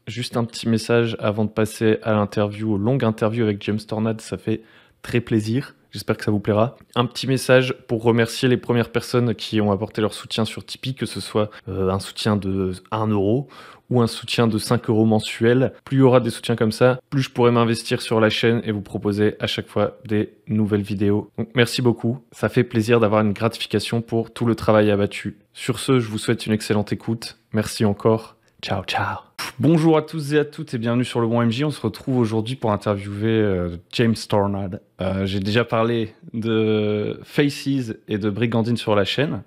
Juste un petit message avant de passer à l'interview, aux longues interviews avec James Tornade, ça fait très plaisir. J'espère que ça vous plaira. Un petit message pour remercier les premières personnes qui ont apporté leur soutien sur Tipeee, que ce soit un soutien de 1 euro ou un soutien de 5 euros mensuel. Plus il y aura des soutiens comme ça, plus je pourrai m'investir sur la chaîne et vous proposer à chaque fois des nouvelles vidéos. Donc merci beaucoup, ça fait plaisir d'avoir une gratification pour tout le travail abattu. Sur ce, je vous souhaite une excellente écoute. Merci encore. Ciao, ciao. Bonjour à tous et à toutes et bienvenue sur le Bon MJ. On se retrouve aujourd'hui pour interviewer James Tornade. J'ai déjà parlé de Faces et de Brigandine sur la chaîne.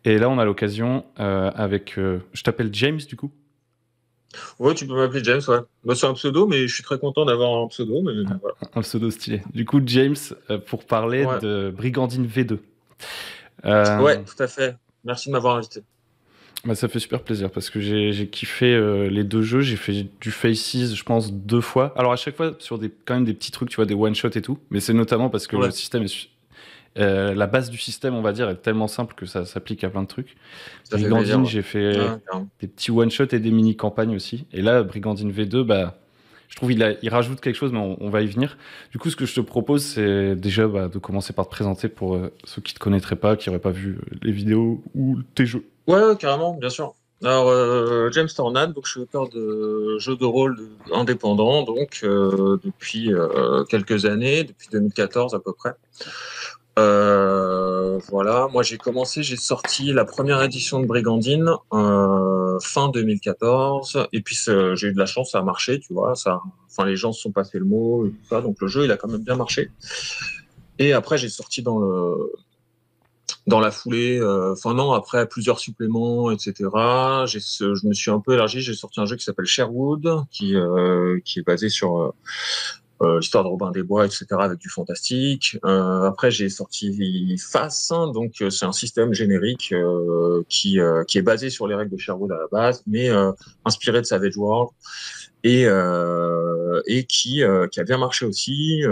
Et là, on a l'occasion avec... je t'appelle James, du coup. Ouais, tu peux m'appeler James, ouais. Bah, c'est un pseudo, mais je suis très content d'avoir un pseudo. Mais voilà. Un pseudo stylé. Du coup, James, pour parler Ouais. de Brigandine V2. Ouais, tout à fait. Merci de m'avoir invité. Bah, ça fait super plaisir parce que j'ai kiffé les deux jeux. J'ai fait du Faces, je pense, 2 fois. Alors à chaque fois sur quand même des petits trucs, tu vois, des one-shot et tout. Mais c'est notamment parce que le Ouais, système la base du système, on va dire, est tellement simple que ça s'applique à plein de trucs. ça fait plaisir, Brigandine, ouais. j'ai fait Ouais, carrément. des petits one-shots et des mini-campagnes aussi. Et là, Brigandine V2, bah, je trouve il rajoute quelque chose, mais on va y venir. Du coup, ce que je te propose, c'est déjà de commencer par te présenter pour ceux qui te connaîtraient pas, qui n'auraient pas vu les vidéos ou tes jeux. Ouais, carrément, bien sûr. Alors, James Tornade, donc je suis auteur de jeux de rôle indépendants, donc depuis quelques années, depuis 2014 à peu près. Voilà, moi j'ai sorti la première édition de Brigandine fin 2014, et puis j'ai eu de la chance, ça a marché, tu vois, enfin les gens se sont passés le mot et tout ça, donc le jeu il a quand même bien marché. Et après j'ai sorti dans la foulée, enfin non, après plusieurs suppléments, etc. Je me suis un peu élargi, j'ai sorti un jeu qui s'appelle Sherwood, qui est basé sur l'histoire de Robin des Bois, etc., avec du fantastique. Après, j'ai sorti Face, hein, donc c'est un système générique qui est basé sur les règles de Sherwood à la base, mais inspiré de Savage World et qui a bien marché aussi.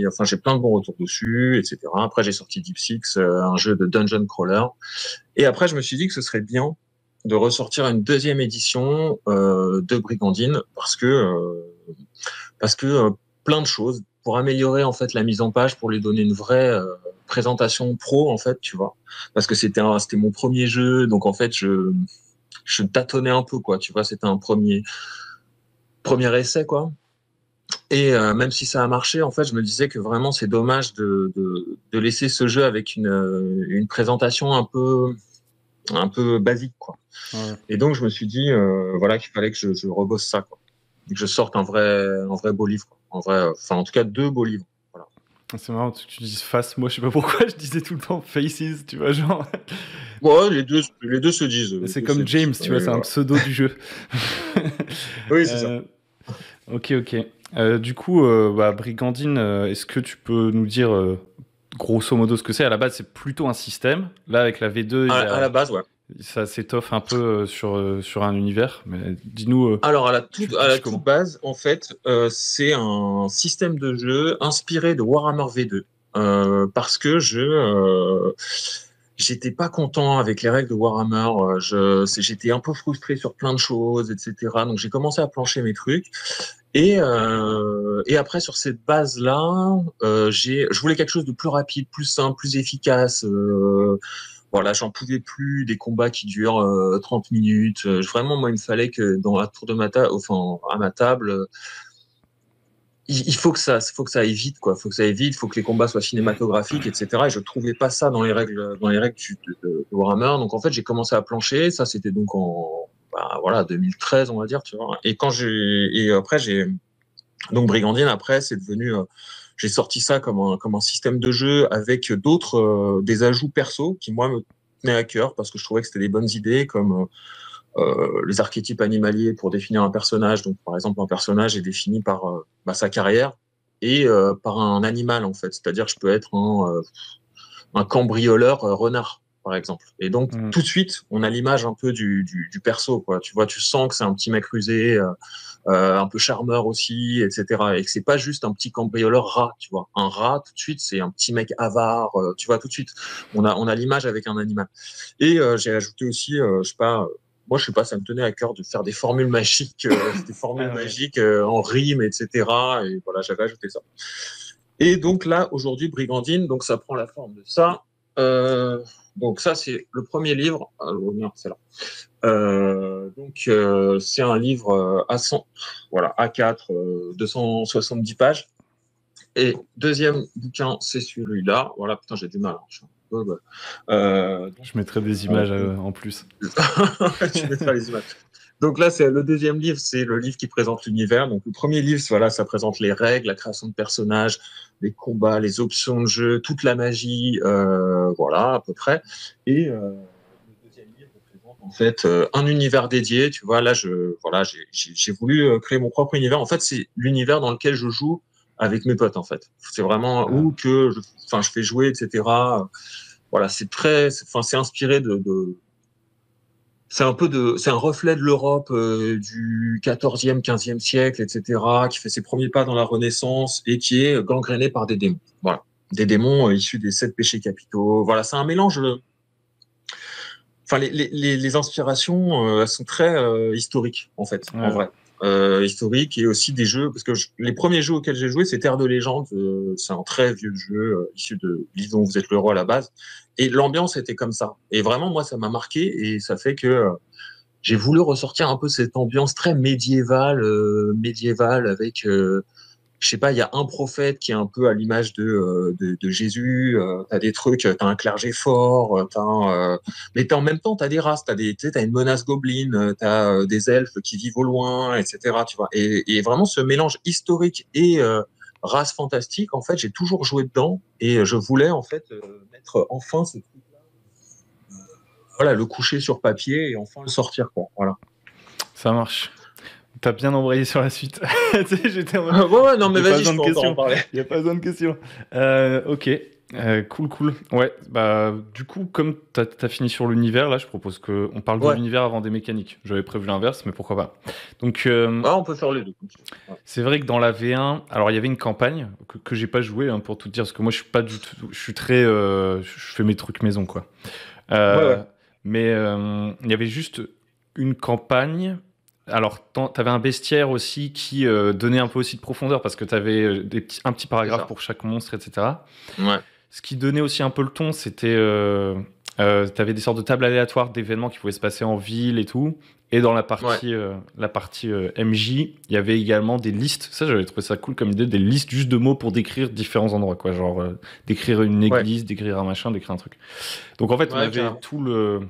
Enfin, j'ai plein de bons retours dessus, etc. Après, j'ai sorti Deep Six, un jeu de dungeon crawler. Et après, je me suis dit que ce serait bien de ressortir une deuxième édition de Brigandine parce que plein de choses pour améliorer en fait la mise en page, pour lui donner une vraie présentation pro en fait, tu vois. Parce que c'était mon premier jeu, donc en fait je tâtonnais un peu quoi, tu vois. C'était un premier essai quoi. Et même si ça a marché, en fait, je me disais que vraiment c'est dommage de laisser ce jeu avec une présentation un peu basique quoi. Ouais. Et donc je me suis dit voilà qu'il fallait que je rebosse ça quoi. Que je sorte un vrai beau livre, quoi. En vrai, enfin, en tout cas, deux beaux livres. Voilà. C'est marrant que tu dises face. Moi, je sais pas pourquoi je disais tout le temps faces, tu vois, genre. Ouais, les deux se disent. Mais Les c'est deux se comme James, disent. tu vois, c'est un Voilà. pseudo du jeu. Oui, c'est ça. Euh, ok, ok. Du coup, Brigandine, est-ce que tu peux nous dire grosso modo ce que c'est? À la base, c'est plutôt un système. Là, avec la V2, À la base, ouais. ça s'étoffe un peu sur un univers. Mais dis-nous, Alors, tu le à la pitches toute comment? base, en fait, c'est un système de jeu inspiré de Warhammer V2. Parce que j'étais pas content avec les règles de Warhammer. J'étais un peu frustré sur plein de choses, etc. Donc, j'ai commencé à plancher mes trucs. Et après, sur cette base-là, je voulais quelque chose de plus rapide, plus simple, plus efficace. Voilà, j'en pouvais plus des combats qui durent 30 minutes. Vraiment, moi, il me fallait que dans la tour de ma table, enfin, à ma table, il faut que ça aille vite, quoi. Faut que ça aille vite, faut que les combats soient cinématographiques, etc. Et je trouvais pas ça dans les règles de Warhammer. Donc, en fait, j'ai commencé à plancher. Ça, c'était donc voilà, 2013, on va dire, tu vois. Et après, donc Brigandine, après, c'est devenu. J'ai sorti ça comme un système de jeu avec d'autres, des ajouts perso qui, moi, me tenaient à cœur parce que je trouvais que c'était des bonnes idées, comme les archétypes animaliers pour définir un personnage. Donc, par exemple, un personnage est défini par sa carrière et par un animal, en fait. C'est-à-dire, je peux être un cambrioleur renard, par exemple. Et donc, Hmm. tout de suite, on a l'image un peu du perso, quoi. Tu vois, tu sens que c'est un petit mec rusé, un peu charmeur aussi, etc. Et que c'est pas juste un petit cambrioleur rat, tu vois. Un rat, tout de suite, c'est un petit mec avare, tu vois, tout de suite. On a l'image avec un animal. Et j'ai ajouté aussi, je sais pas, moi, je sais pas, ça me tenait à cœur de faire des formules magiques, des formules Ah ouais. magiques en rime, etc. Et voilà, j'avais ajouté ça. Et donc là, aujourd'hui, Brigandine, donc ça prend la forme de ça. Donc ça, c'est le premier livre. Ah, non, c'est là. C'est un livre à 100, voilà, A4, 270 pages. Et deuxième bouquin, c'est celui-là. Voilà, putain, j'ai du mal, hein. Je suis un peu, Je mettrai des images en plus. tu mettras les images. Donc là, c'est le deuxième livre, c'est le livre qui présente l'univers. Donc le premier livre, voilà, ça présente les règles, la création de personnages, les combats, les options de jeu, toute la magie, voilà, à peu près. Et le deuxième livre présente en fait un univers dédié. Tu vois, là, voilà, j'ai voulu créer mon propre univers. En fait, c'est l'univers dans lequel je joue avec mes potes. En fait, c'est vraiment Ah. où que, enfin, je fais jouer, etc. Voilà, enfin, c'est inspiré c'est un reflet de l'Europe du 14e, 15e siècle, etc., qui fait ses premiers pas dans la Renaissance et qui est gangréné par des démons. Voilà, des démons issus des 7 péchés capitaux. Voilà, c'est un mélange. Enfin, les inspirations, elles sont très historiques en fait, en Ouais. vrai. Historiques et aussi des jeux, parce que les premiers jeux auxquels j'ai joué, c'est Terre de Légende. C'est un très vieux jeu issu de Lisons, vous êtes le roi à la base. Et l'ambiance était comme ça. Et vraiment, moi, ça m'a marqué et ça fait que j'ai voulu ressortir un peu cette ambiance très médiévale avec, je sais pas, il y a un prophète qui est un peu à l'image de Jésus. T'as des trucs, t'as un clergé fort, mais en même temps t'as des races, tu sais, t'as une menace gobline, t'as des elfes qui vivent au loin, etc. Tu vois. Et vraiment ce mélange historique et race fantastique, en fait, j'ai toujours joué dedans et je voulais en fait mettre enfin ce truc, voilà, le coucher sur papier et enfin le sortir, quoi. Voilà. Ça marche. T'as bien embrayé sur la suite. Tu sais, j'étais en mode, Ouais, non, mais y a pas vas-y, besoin je de peux encore en questions. parler. Y a pas besoin de questions. Ok. Cool. Ouais, bah, du coup, comme t'as fini sur l'univers, là, je propose qu'on parle de Ouais, l'univers avant des mécaniques. J'avais prévu l'inverse, mais pourquoi pas. Donc, ouais, on peut faire les deux. Ouais. c'est vrai que dans la V1, alors il y avait une campagne que j'ai pas joué, hein, pour tout dire, parce que moi, je suis pas du tout, je suis très, je fais mes trucs maison, quoi. Ouais, ouais. Euh, mais il y avait juste une campagne. Alors, t'avais un bestiaire aussi qui donnait un peu aussi de profondeur parce que t'avais un petit C'est paragraphe ça. pour chaque monstre, etc. Ouais, Ce qui donnait aussi un peu le ton, c'était t'avais des sortes de tables aléatoires d'événements qui pouvaient se passer en ville et tout. Et dans ouais, la partie MJ, il y avait également des listes. Ça, j'avais trouvé ça cool comme idée, des listes juste de mots pour décrire différents endroits, quoi. Genre décrire une ouais, église, décrire un machin, décrire un truc. Donc en fait, on ouais, avait carrément. tout le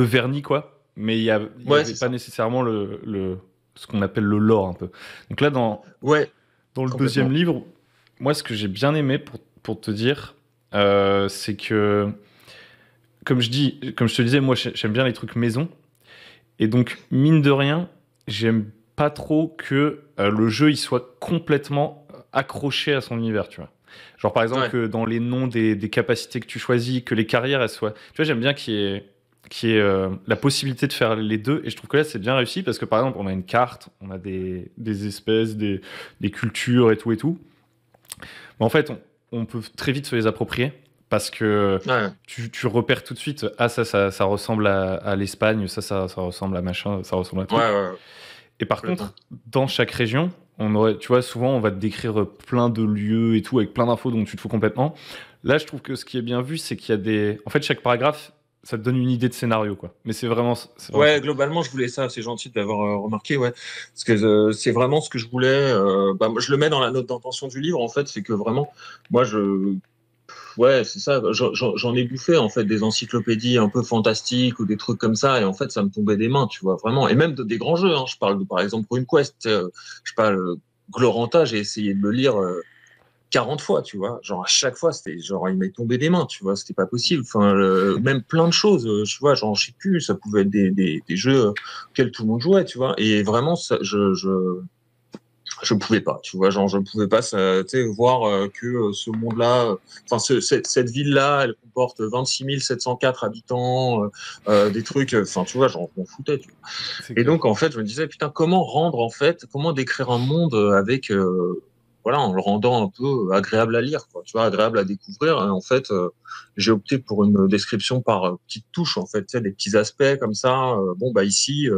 vernis, quoi. Mais il y Ouais, avait c'est pas ça. nécessairement ce qu'on appelle le lore, un peu. Donc là, Ouais, dans le deuxième complètement. livre, moi, ce que j'ai bien aimé, pour te dire, c'est que, comme je te disais, moi, j'aime bien les trucs maison. Et donc, mine de rien, j'aime pas trop que le jeu il soit complètement accroché à son univers, tu vois. Genre, par exemple, Ouais, que dans les noms des capacités que tu choisis, que les carrières, elles soient. Tu vois, j'aime bien qu'il y ait la possibilité de faire les deux. Et je trouve que là, c'est bien réussi parce que, par exemple, on a une carte, on a des espèces, des cultures et tout et tout. Mais en fait, on peut très vite se les approprier parce que ouais, tu repères tout de suite, ah ça ressemble à l'Espagne, ça ressemble à machin, ça ressemble à ouais, truc. ouais, Et par complètement. contre, dans chaque région, tu vois, souvent on va te décrire plein de lieux et tout avec plein d'infos dont tu te fous complètement. Là, je trouve que ce qui est bien vu, c'est qu'il y a en fait, chaque paragraphe, ça te donne une idée de scénario, quoi. Mais c'est vraiment Ouais, cool. globalement, je voulais ça. C'est gentil de l'avoir remarqué, ouais. Parce que c'est vraiment ce que je voulais. Bah, moi, je le mets dans la note d'intention du livre, en fait. C'est que vraiment, moi, ouais, c'est ça. J'en ai bouffé, en fait, des encyclopédies un peu fantastiques ou des trucs comme ça. Et en fait, ça me tombait des mains, tu vois, vraiment. Et même des grands jeux, hein. Je parle par exemple, RuneQuest. Je parle Gloranta, j'ai essayé de le lire 40 fois, tu vois. Genre, à chaque fois, c'était genre, il m'est tombé des mains, tu vois. C'était pas possible. Enfin, même plein de choses, tu vois. Genre, je sais plus, ça pouvait être des jeux auxquels tout le monde jouait, tu vois. Et vraiment, je pouvais pas, tu vois, genre je pouvais pas, tu sais, voir que ce monde-là, enfin cette ville-là, elle comporte 26 704 habitants, des trucs, enfin tu vois, genre je m'en foutais, tu vois. C'est Et clair. donc en fait, je me disais putain, comment rendre en fait, comment décrire un monde avec voilà, en le rendant un peu agréable à lire, quoi, tu vois, agréable à découvrir. Et en fait, j'ai opté pour une description par petites touches, en fait, tu sais, des petits aspects comme ça. Bon, bah ici,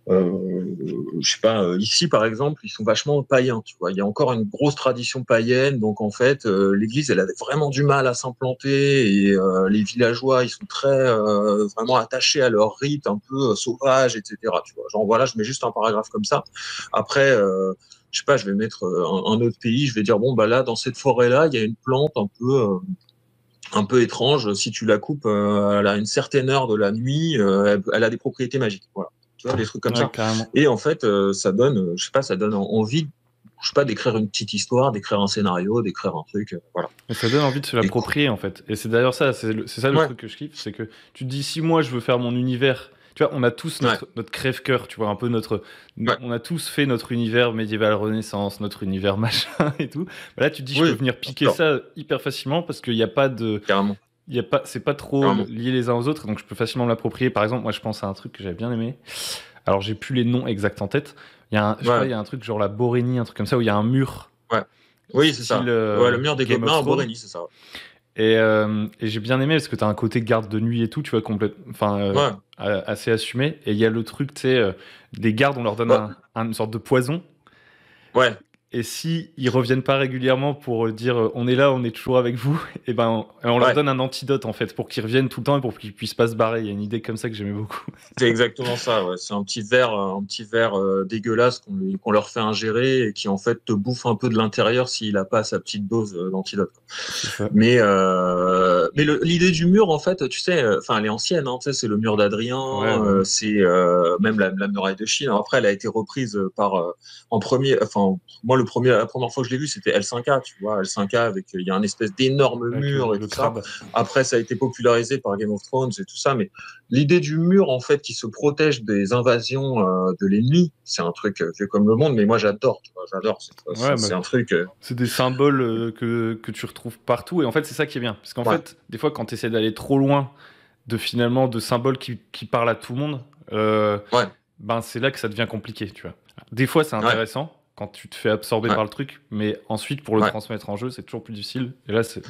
je sais pas, ici par exemple, ils sont vachement païens, tu vois. Il y a encore une grosse tradition païenne, donc en fait, l'Église, elle avait vraiment du mal à s'implanter et les villageois, ils sont très vraiment attachés à leur rite un peu sauvage, etc. Tu vois. Genre voilà, je mets juste un paragraphe comme ça. Après, je sais pas, je vais mettre un autre pays, je vais dire bon bah là, dans cette forêt-là, il y a une plante un peu étrange. Si tu la coupes à une certaine heure de la nuit, elle a des propriétés magiques. Voilà. Tu vois, des trucs comme Ouais, ça. carrément. Et en fait, ça donne, je sais pas, ça donne envie, je sais pas, d'écrire une petite histoire, d'écrire un scénario, d'écrire un truc. Voilà. Et ça donne envie de se Et cool. l'approprier en fait. Et c'est d'ailleurs ça, c'est ça le Ouais, truc que je kiffe, c'est que tu te dis si moi je veux faire mon univers, tu vois, on a tous ouais, notre crève-cœur, tu vois, un peu ouais. on a tous fait notre univers médiéval Renaissance, notre univers machin et tout. Bah là tu te dis je peux Oui, venir bien piquer sûr, ça hyper facilement parce qu'il n'y a pas de, carrément, il y a pas, c'est pas trop carrément. lié les uns aux autres, donc je peux facilement me l'approprier. Par exemple, moi je pense à un truc que j'avais bien aimé. Alors j'ai plus les noms exacts en tête. Je crois Ouais, il y a un truc genre la Borénie, un truc comme ça où il y a un mur ouais. Oui, c'est style ça. Ouais, le mur des Game of gobelins à Thrones. Borély, c'est ça. Et j'ai bien aimé parce que t'as un côté garde de nuit et tout, tu vois, enfin, Ouais. assez assumé. Et il y a le truc, tu sais, les gardes, on leur donne Bah, une sorte de poison. ouais, Et si ils reviennent pas régulièrement pour dire on est là, on est toujours avec vous, et ben on leur ouais. donne un antidote en fait pour qu'ils reviennent tout le temps et pour qu'ils puissent pas se barrer. Il y a une idée comme ça que j'aimais beaucoup. C'est exactement ça. Ouais. C'est un petit verre dégueulasse qu'on leur fait ingérer et qui en fait te bouffe un peu de l'intérieur s'il a pas sa petite dose d'antidote. C'est ça. Mais l'idée du mur, en fait, tu sais, enfin, elle est ancienne, hein, tu sais, c'est le mur d'Adrien, Ouais, bah oui. c'est même la muraille de Chine. Alors après, elle a été reprise par en premier. Enfin, moi, la première fois que je l'ai vu, c'était L5A, tu vois, L5A avec il y a un espèce d'énorme Avec mur et le tout ça. crabe. Après, ça a été popularisé par Game of Thrones et tout ça, mais l'idée du mur, en fait, qui se protège des invasions de l'ennemi, c'est un truc vieux comme le monde, mais moi, j'adore, tu vois, j'adore. Ouais, bah, C'est un truc. c'est des symboles que tu retrouves partout. Et en fait, c'est ça qui est bien. Parce qu'en Ouais, fait, des fois, quand tu essaies d'aller trop loin de symboles qui parlent à tout le monde, ouais, ben c'est là que ça devient compliqué, tu vois. Des fois, c'est ouais, intéressant quand tu te fais absorber ouais, par le truc, mais ensuite, pour le ouais. transmettre en jeu, c'est toujours plus difficile. Et là, c'est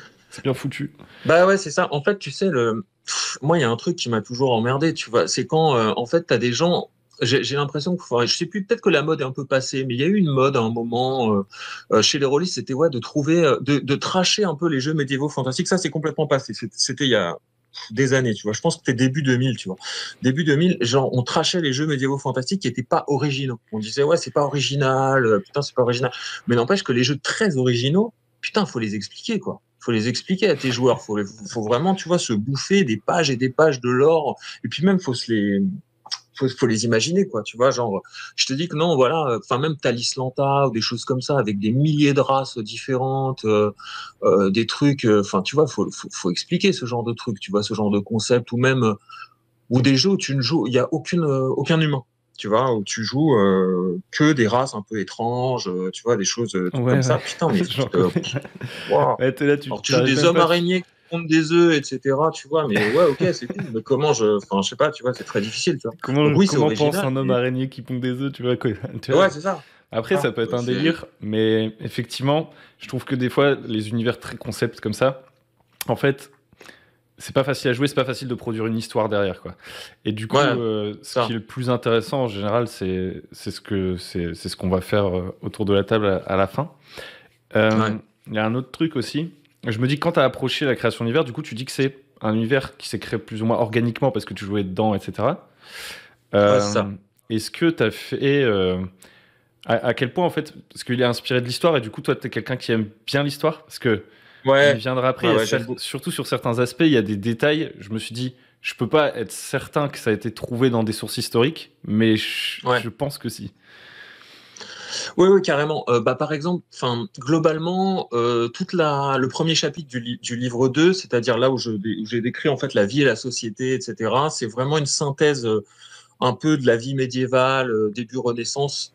bien foutu. Bah ouais, c'est ça. En fait, tu sais, moi, il y a un truc qui m'a toujours emmerdé, tu vois. C'est quand, en fait, t'as des gens. J'ai l'impression que, enfin, je sais plus, peut-être que la mode est un peu passée, mais il y a eu une mode à un moment chez les rôlistes, c'était ouais de trouver, de tracher un peu les jeux médiévaux fantastiques. Ça, c'est complètement passé. C'était il y a des années, tu vois. Je pense que c'était début 2000, tu vois. Début 2000, genre, on trachait les jeux médiévaux fantastiques qui étaient pas originaux. On disait ouais, c'est pas original, putain, c'est pas original. Mais n'empêche que les jeux très originaux, putain, faut les expliquer, quoi. Faut les expliquer à tes joueurs. Faut vraiment, tu vois, se bouffer des pages et des pages de lore. Et puis même, faut les imaginer, quoi. Tu vois, genre, je te dis que non, voilà, enfin, même Thalis Lanta ou des choses comme ça, avec des milliers de races différentes, des trucs, enfin, tu vois, faut expliquer ce genre de trucs, tu vois, ce genre de concept, ou même, ou des jeux où tu ne joues, il y a aucun humain. Tu vois, où tu joues que des races un peu étranges, tu vois, des choses tout comme Ouais, ouais. ça. Putain, mais J'en connais. wow. Ouais, t'es là, tu Alors tu joues t'arrives des même hommes pas. araignées qui pondent des œufs, etc. Tu vois, mais ouais, ok, c'est cool. Mais enfin, je sais pas, tu vois, c'est très difficile, tu vois. Donc oui, c'est Comment pense original, un homme mais araignée qui pond des œufs, tu vois, quoi. Tu vois. ouais, c'est ça. Après, Ah, ça peut être un c'est délire, mais effectivement, je trouve que des fois, les univers très concept comme ça, en fait, c'est pas facile à jouer, c'est pas facile de produire une histoire derrière, quoi. Et du coup, ouais, ce qui est ça. le plus intéressant en général, c'est ce qu'on va faire autour de la table à la fin. Ouais, Il y a un autre truc aussi. Je me dis que quand tu as approché la création d'univers, du coup, tu dis que c'est un univers qui s'est créé plus ou moins organiquement parce que tu jouais dedans, etc. ouais, c'est Euh, ça. Est-ce que tu as fait à quel point en fait, parce qu'il est inspiré de l'histoire et du coup toi t'es quelqu'un qui aime bien l'histoire, parce que on y Ouais, viendra après, ouais, ouais, j'aime beaucoup. surtout sur certains aspects, il y a des détails, je me suis dit, je peux pas être certain que ça a été trouvé dans des sources historiques, mais Ouais. je pense que si. Oui, oui, carrément. Bah, par exemple, enfin, globalement, le premier chapitre du livre 2, c'est-à-dire là où j'ai décrit en fait la vie et la société, etc., c'est vraiment une synthèse un peu de la vie médiévale, début Renaissance,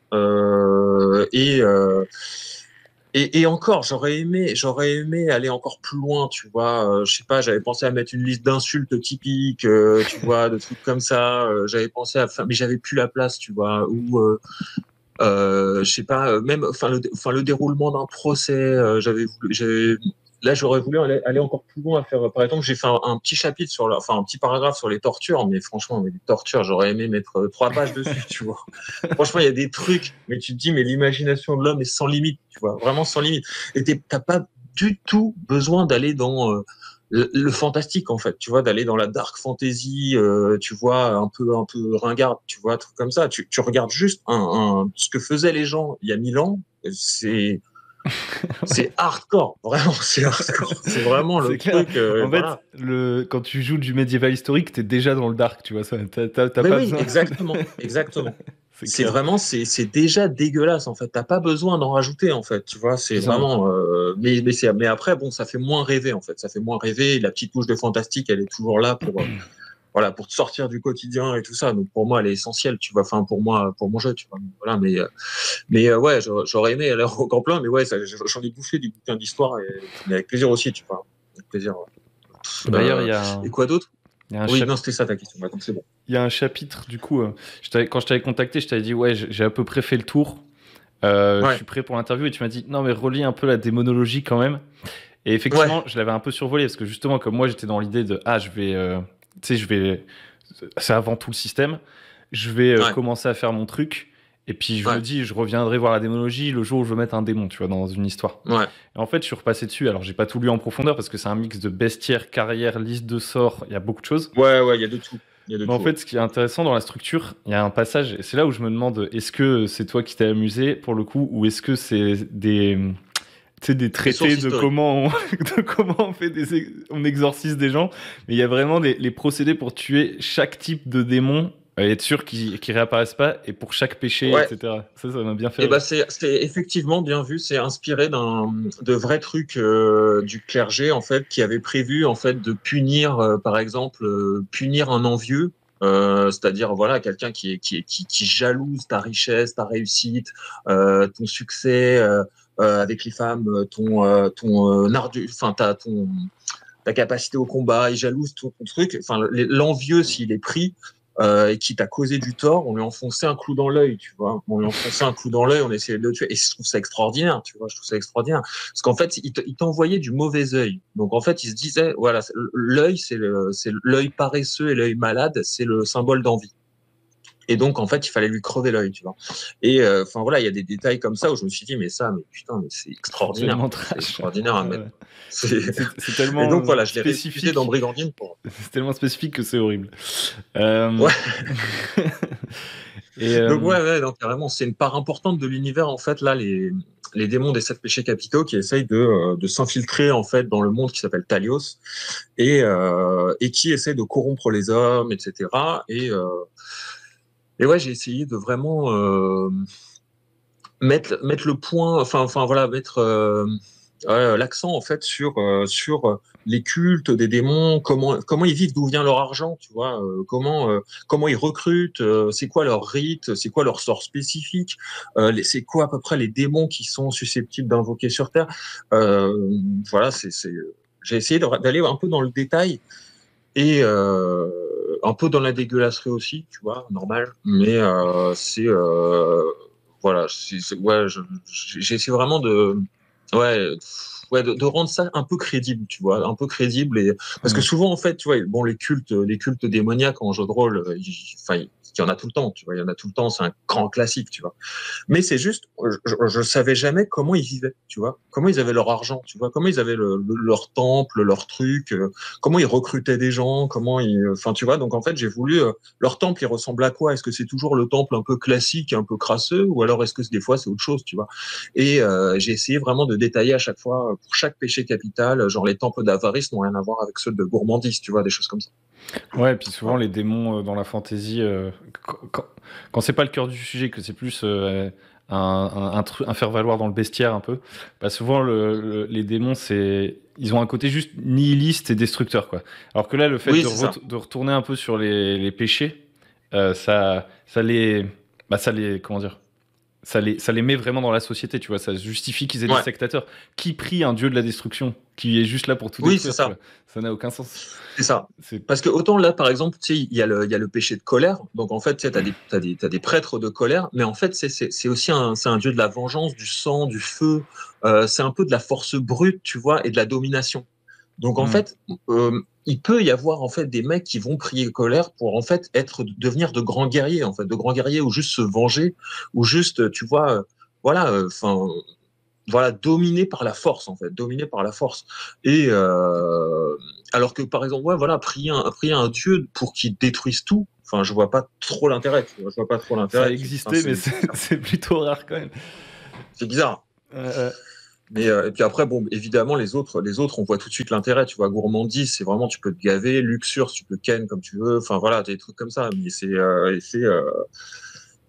et encore, j'aurais aimé aller encore plus loin, tu vois. Je sais pas, j'avais pensé à mettre une liste d'insultes typiques, tu vois, de trucs comme ça. J'avais pensé mais j'avais plus la place, tu vois. Je sais pas, même, enfin le déroulement d'un procès. Là, j'aurais voulu aller encore plus loin à faire. Par exemple, j'ai fait un petit chapitre enfin un petit paragraphe sur les tortures, mais franchement, mais les tortures, j'aurais aimé mettre 3 pages dessus, tu vois. Franchement, il y a des trucs, mais tu te dis, mais l'imagination de l'homme est sans limite, tu vois, vraiment sans limite. Et t'as pas du tout besoin d'aller dans le fantastique, en fait, tu vois, d'aller dans la dark fantasy, tu vois, un peu ringarde, tu vois, un truc comme ça. Tu regardes juste ce que faisaient les gens il y a 1000 ans. C'est Ouais, c'est hardcore, vraiment, c'est hardcore. C'est vraiment le c'est clair. truc, En fait, voilà. quand tu joues du médiéval historique, t'es déjà dans le dark, tu vois. T'as Mais pas oui, besoin. exactement, exactement. C'est clair. C'est déjà dégueulasse en fait. T'as pas besoin d'en rajouter en fait. Tu vois, c'est C'est ça. vraiment. Mais après bon, ça fait moins rêver en fait. Ça fait moins rêver. La petite touche de fantastique, elle est toujours là pour voilà pour te sortir du quotidien et tout ça. Donc pour moi, elle est essentielle. Tu vois, enfin pour moi, pour mon jeu, tu vois. Voilà, ouais, j'aurais aimé aller encore plein, mais ouais, j'en ai bouffé du bouquin d'histoire mais avec plaisir aussi, tu vois. Avec plaisir. D'ailleurs, Et quoi d'autre? il y a un Oui, chap- non, c'était ça ta question. Ouais, donc c'est bon. il y a un chapitre, du coup, quand je t'avais contacté, je t'avais dit, ouais, j'ai à peu près fait le tour. Je Ouais, suis prêt pour l'interview. Et tu m'as dit, non, mais relis un peu la démonologie quand même. Et ouais, effectivement, je l'avais un peu survolé parce que justement, comme moi, j'étais dans l'idée de, je vais, tu sais, c'est avant tout le système. Je vais ouais, commencer à faire mon truc. Et puis je me ouais, dis, je reviendrai voir la démonologie le jour où je veux mettre un démon, tu vois, dans une histoire. ouais. Et en fait, je suis repassé dessus. Alors, j'ai pas tout lu en profondeur parce que c'est un mix de bestiaire, carrière, liste de sorts. Il y a beaucoup de choses. Ouais, ouais, il y a de tout. Il y a de Mais en tout. Ouais. fait, ce qui est intéressant dans la structure, il y a un passage, et c'est là où je me demande, est-ce que c'est toi qui t'es amusé pour le coup, ou est-ce que c'est tu sais, des Des sources traités de historiques. comment on, de comment on fait on exorcise des gens, mais il y a vraiment les procédés pour tuer chaque type de démon et être sûr qu'ils réapparaissent pas, et pour chaque péché, Ouais. etc. Ça m'a bien fait Et ben rire. c'est effectivement bien vu. C'est inspiré de vrais trucs du clergé en fait qui avait prévu en fait de punir, par exemple, punir un envieux. C'est-à-dire voilà quelqu'un qui jalouse ta richesse, ta réussite, ton succès avec les femmes, ton enfin ta capacité au combat, il jalouse tout ton truc. Enfin, l'envieux, s'il est pris et qui t'a causé du tort, on lui enfonçait un clou dans l'œil, tu vois. On lui enfonçait un clou dans l'œil, on essayait de le tuer. Et je trouve ça extraordinaire, tu vois. Je trouve ça extraordinaire. Parce qu'en fait, il t'envoyait du mauvais œil. Donc, en fait, il se disait, voilà, l'œil, c'est l'œil paresseux et l'œil malade, c'est le symbole d'envie. Et donc, en fait, il fallait lui crever l'œil, tu vois. Et enfin, voilà, il y a des détails comme ça où je me suis dit, mais ça, mais putain, mais c'est C'est extraordinaire, tellement quoi. C'est trash. extraordinaire à mettre. Ouais. C'est- C'est Et tellement donc, voilà, je l'ai réutilisé dans spécifique. Brigandine pour. C'est tellement spécifique que c'est horrible. Euh, Ouais. et Donc, ouais, donc, carrément, c'est une part importante de l'univers, en fait, là, les démons des 7 péchés capitaux qui essayent de s'infiltrer, en fait, dans le monde qui s'appelle Talios et qui essayent de corrompre les hommes, etc. Et ouais, j'ai essayé de vraiment mettre le point, enfin voilà, mettre ouais, l'accent en fait sur les cultes des démons, comment ils vivent, d'où vient leur argent, tu vois, comment ils recrutent, c'est quoi leur rite, c'est quoi leur sort spécifique, c'est quoi à peu près les démons qui sont susceptibles d'invoquer sur Terre. Voilà, j'ai essayé d'aller un peu dans le détail et un peu dans la dégueulasserie aussi, tu vois, normal. Mais voilà, ouais, j'ai essayé vraiment ouais, ouais, de rendre ça un peu crédible, tu vois, un peu crédible et parce que hmm. souvent en fait, tu vois, bon, les cultes démoniaques en jeu de rôle, enfin, il y en a tout le temps, tu vois, il y en a tout le temps, c'est un grand classique, tu vois. Mais c'est juste, je savais jamais comment ils vivaient, tu vois, comment ils avaient leur argent, tu vois, comment ils avaient leur temple, leur truc, comment ils recrutaient des gens, enfin, tu vois, donc en fait, j'ai voulu, leur temple, il ressemble à quoi? Est-ce que c'est toujours le temple un peu classique, un peu crasseux, ou alors est-ce que des fois c'est autre chose, tu vois? Et j'ai essayé vraiment de détailler à chaque fois, pour chaque péché capital, genre les temples d'avarice n'ont rien à voir avec ceux de gourmandise, tu vois, des choses comme ça. Ouais, et puis souvent Voilà. les démons dans la fantasy, quand c'est pas le cœur du sujet, que c'est plus un faire-valoir dans le bestiaire un peu, bah souvent les démons, ils ont un côté juste nihiliste et destructeur, quoi. Alors que là, le fait Oui, c'est ça. de retourner un peu sur les péchés, ça les, comment dire, ça les met vraiment dans la société, tu vois. Ça justifie qu'ils aient des Ouais. sectateurs. Qui prie un dieu de la destruction qui est juste là pour tout Oui, c'est détruire, tu ça. vois. Ça n'a aucun sens. C'est ça. C'est Parce que autant là, par exemple, tu sais, il y a le péché de colère. Donc en fait, tu sais, t'as des prêtres de colère, mais en fait, c'est aussi c'est un dieu de la vengeance, du sang, du feu. C'est un peu de la force brute, tu vois, et de la domination. Donc en Hmm. fait, il peut y avoir en fait des mecs qui vont prier colère pour en fait devenir de grands guerriers, en fait, de grands guerriers ou juste se venger, ou juste, tu vois, voilà, enfin voilà, dominé par la force, en fait, dominé par la force. Et alors que, par exemple, ouais, voilà, prier un dieu pour qu'il détruise tout, enfin, je vois pas trop l'intérêt, tu vois, je vois pas trop Ça a l'intérêt. Enfin, existé, mais c'est plutôt rare quand même. c'est bizarre. Euh, Mais et puis après, bon, évidemment, les autres, on voit tout de suite l'intérêt. Tu vois, gourmandise, c'est vraiment, tu peux te gaver. Luxure, tu peux ken comme tu veux. Enfin voilà, des trucs comme ça. Mais c'est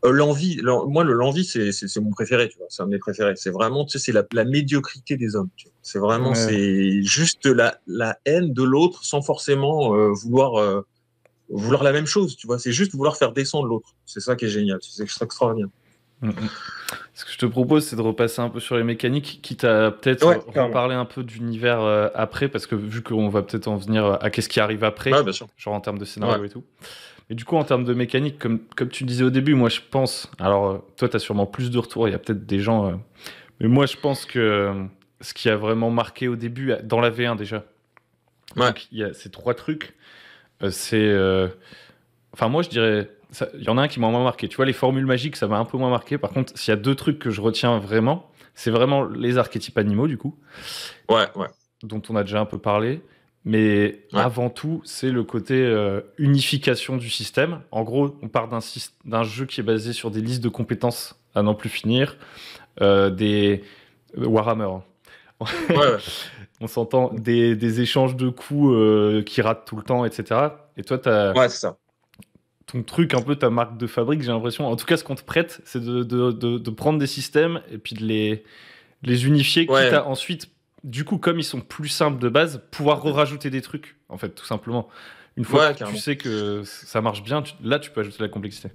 l'envie. Moi, l'envie, c'est mon préféré. Tu vois, c'est un de mes préférés. C'est vraiment, tu sais, c'est la médiocrité des hommes. Tu vois. C'est vraiment, ouais. c'est juste la haine de l'autre sans forcément vouloir la même chose. Tu vois, c'est juste vouloir faire descendre l'autre. C'est ça qui est génial. C'est extraordinaire. Mm, mm. Ce que je te propose, c'est de repasser un peu sur les mécaniques, quitte à peut-être Ouais, carrément. reparler un peu d'univers après, parce que vu qu'on va peut-être en venir à qu'est-ce qui arrive après, Ouais, bien sûr. genre en termes de Ouais. scénario et tout. Et du coup, en termes de mécanique, comme tu disais au début, moi je pense, alors toi tu as sûrement plus de retours, il y a peut-être des gens, mais moi je pense que ce qui a vraiment marqué au début, dans la V1 déjà, Ouais. donc il y a ces trois trucs, c'est... Enfin moi je dirais, il y en a un qui m'a moins marqué, tu vois, les formules magiques ça m'a un peu moins marqué, par contre s'il y a deux trucs que je retiens vraiment, c'est vraiment les archétypes animaux du coup, Ouais. Ouais. dont on a déjà un peu parlé. Mais Ouais. avant tout, c'est le côté unification du système. En gros, on part d'un jeu qui est basé sur des listes de compétences à n'en plus finir, des Warhammer, hein. Ouais. On s'entend, des échanges de coups qui ratent tout le temps, etc. Et toi, tu as Ouais, c'est ça. ton truc, un peu ta marque de fabrique, j'ai l'impression. En tout cas, ce qu'on te prête, c'est de prendre des systèmes et puis de les unifier, quitte Ouais. à ensuite, du coup, comme ils sont plus simples de base, pouvoir rajouter des trucs, en fait, tout simplement. Une fois Ouais, que tu carrément. sais que ça marche bien, là, tu peux ajouter la complexité.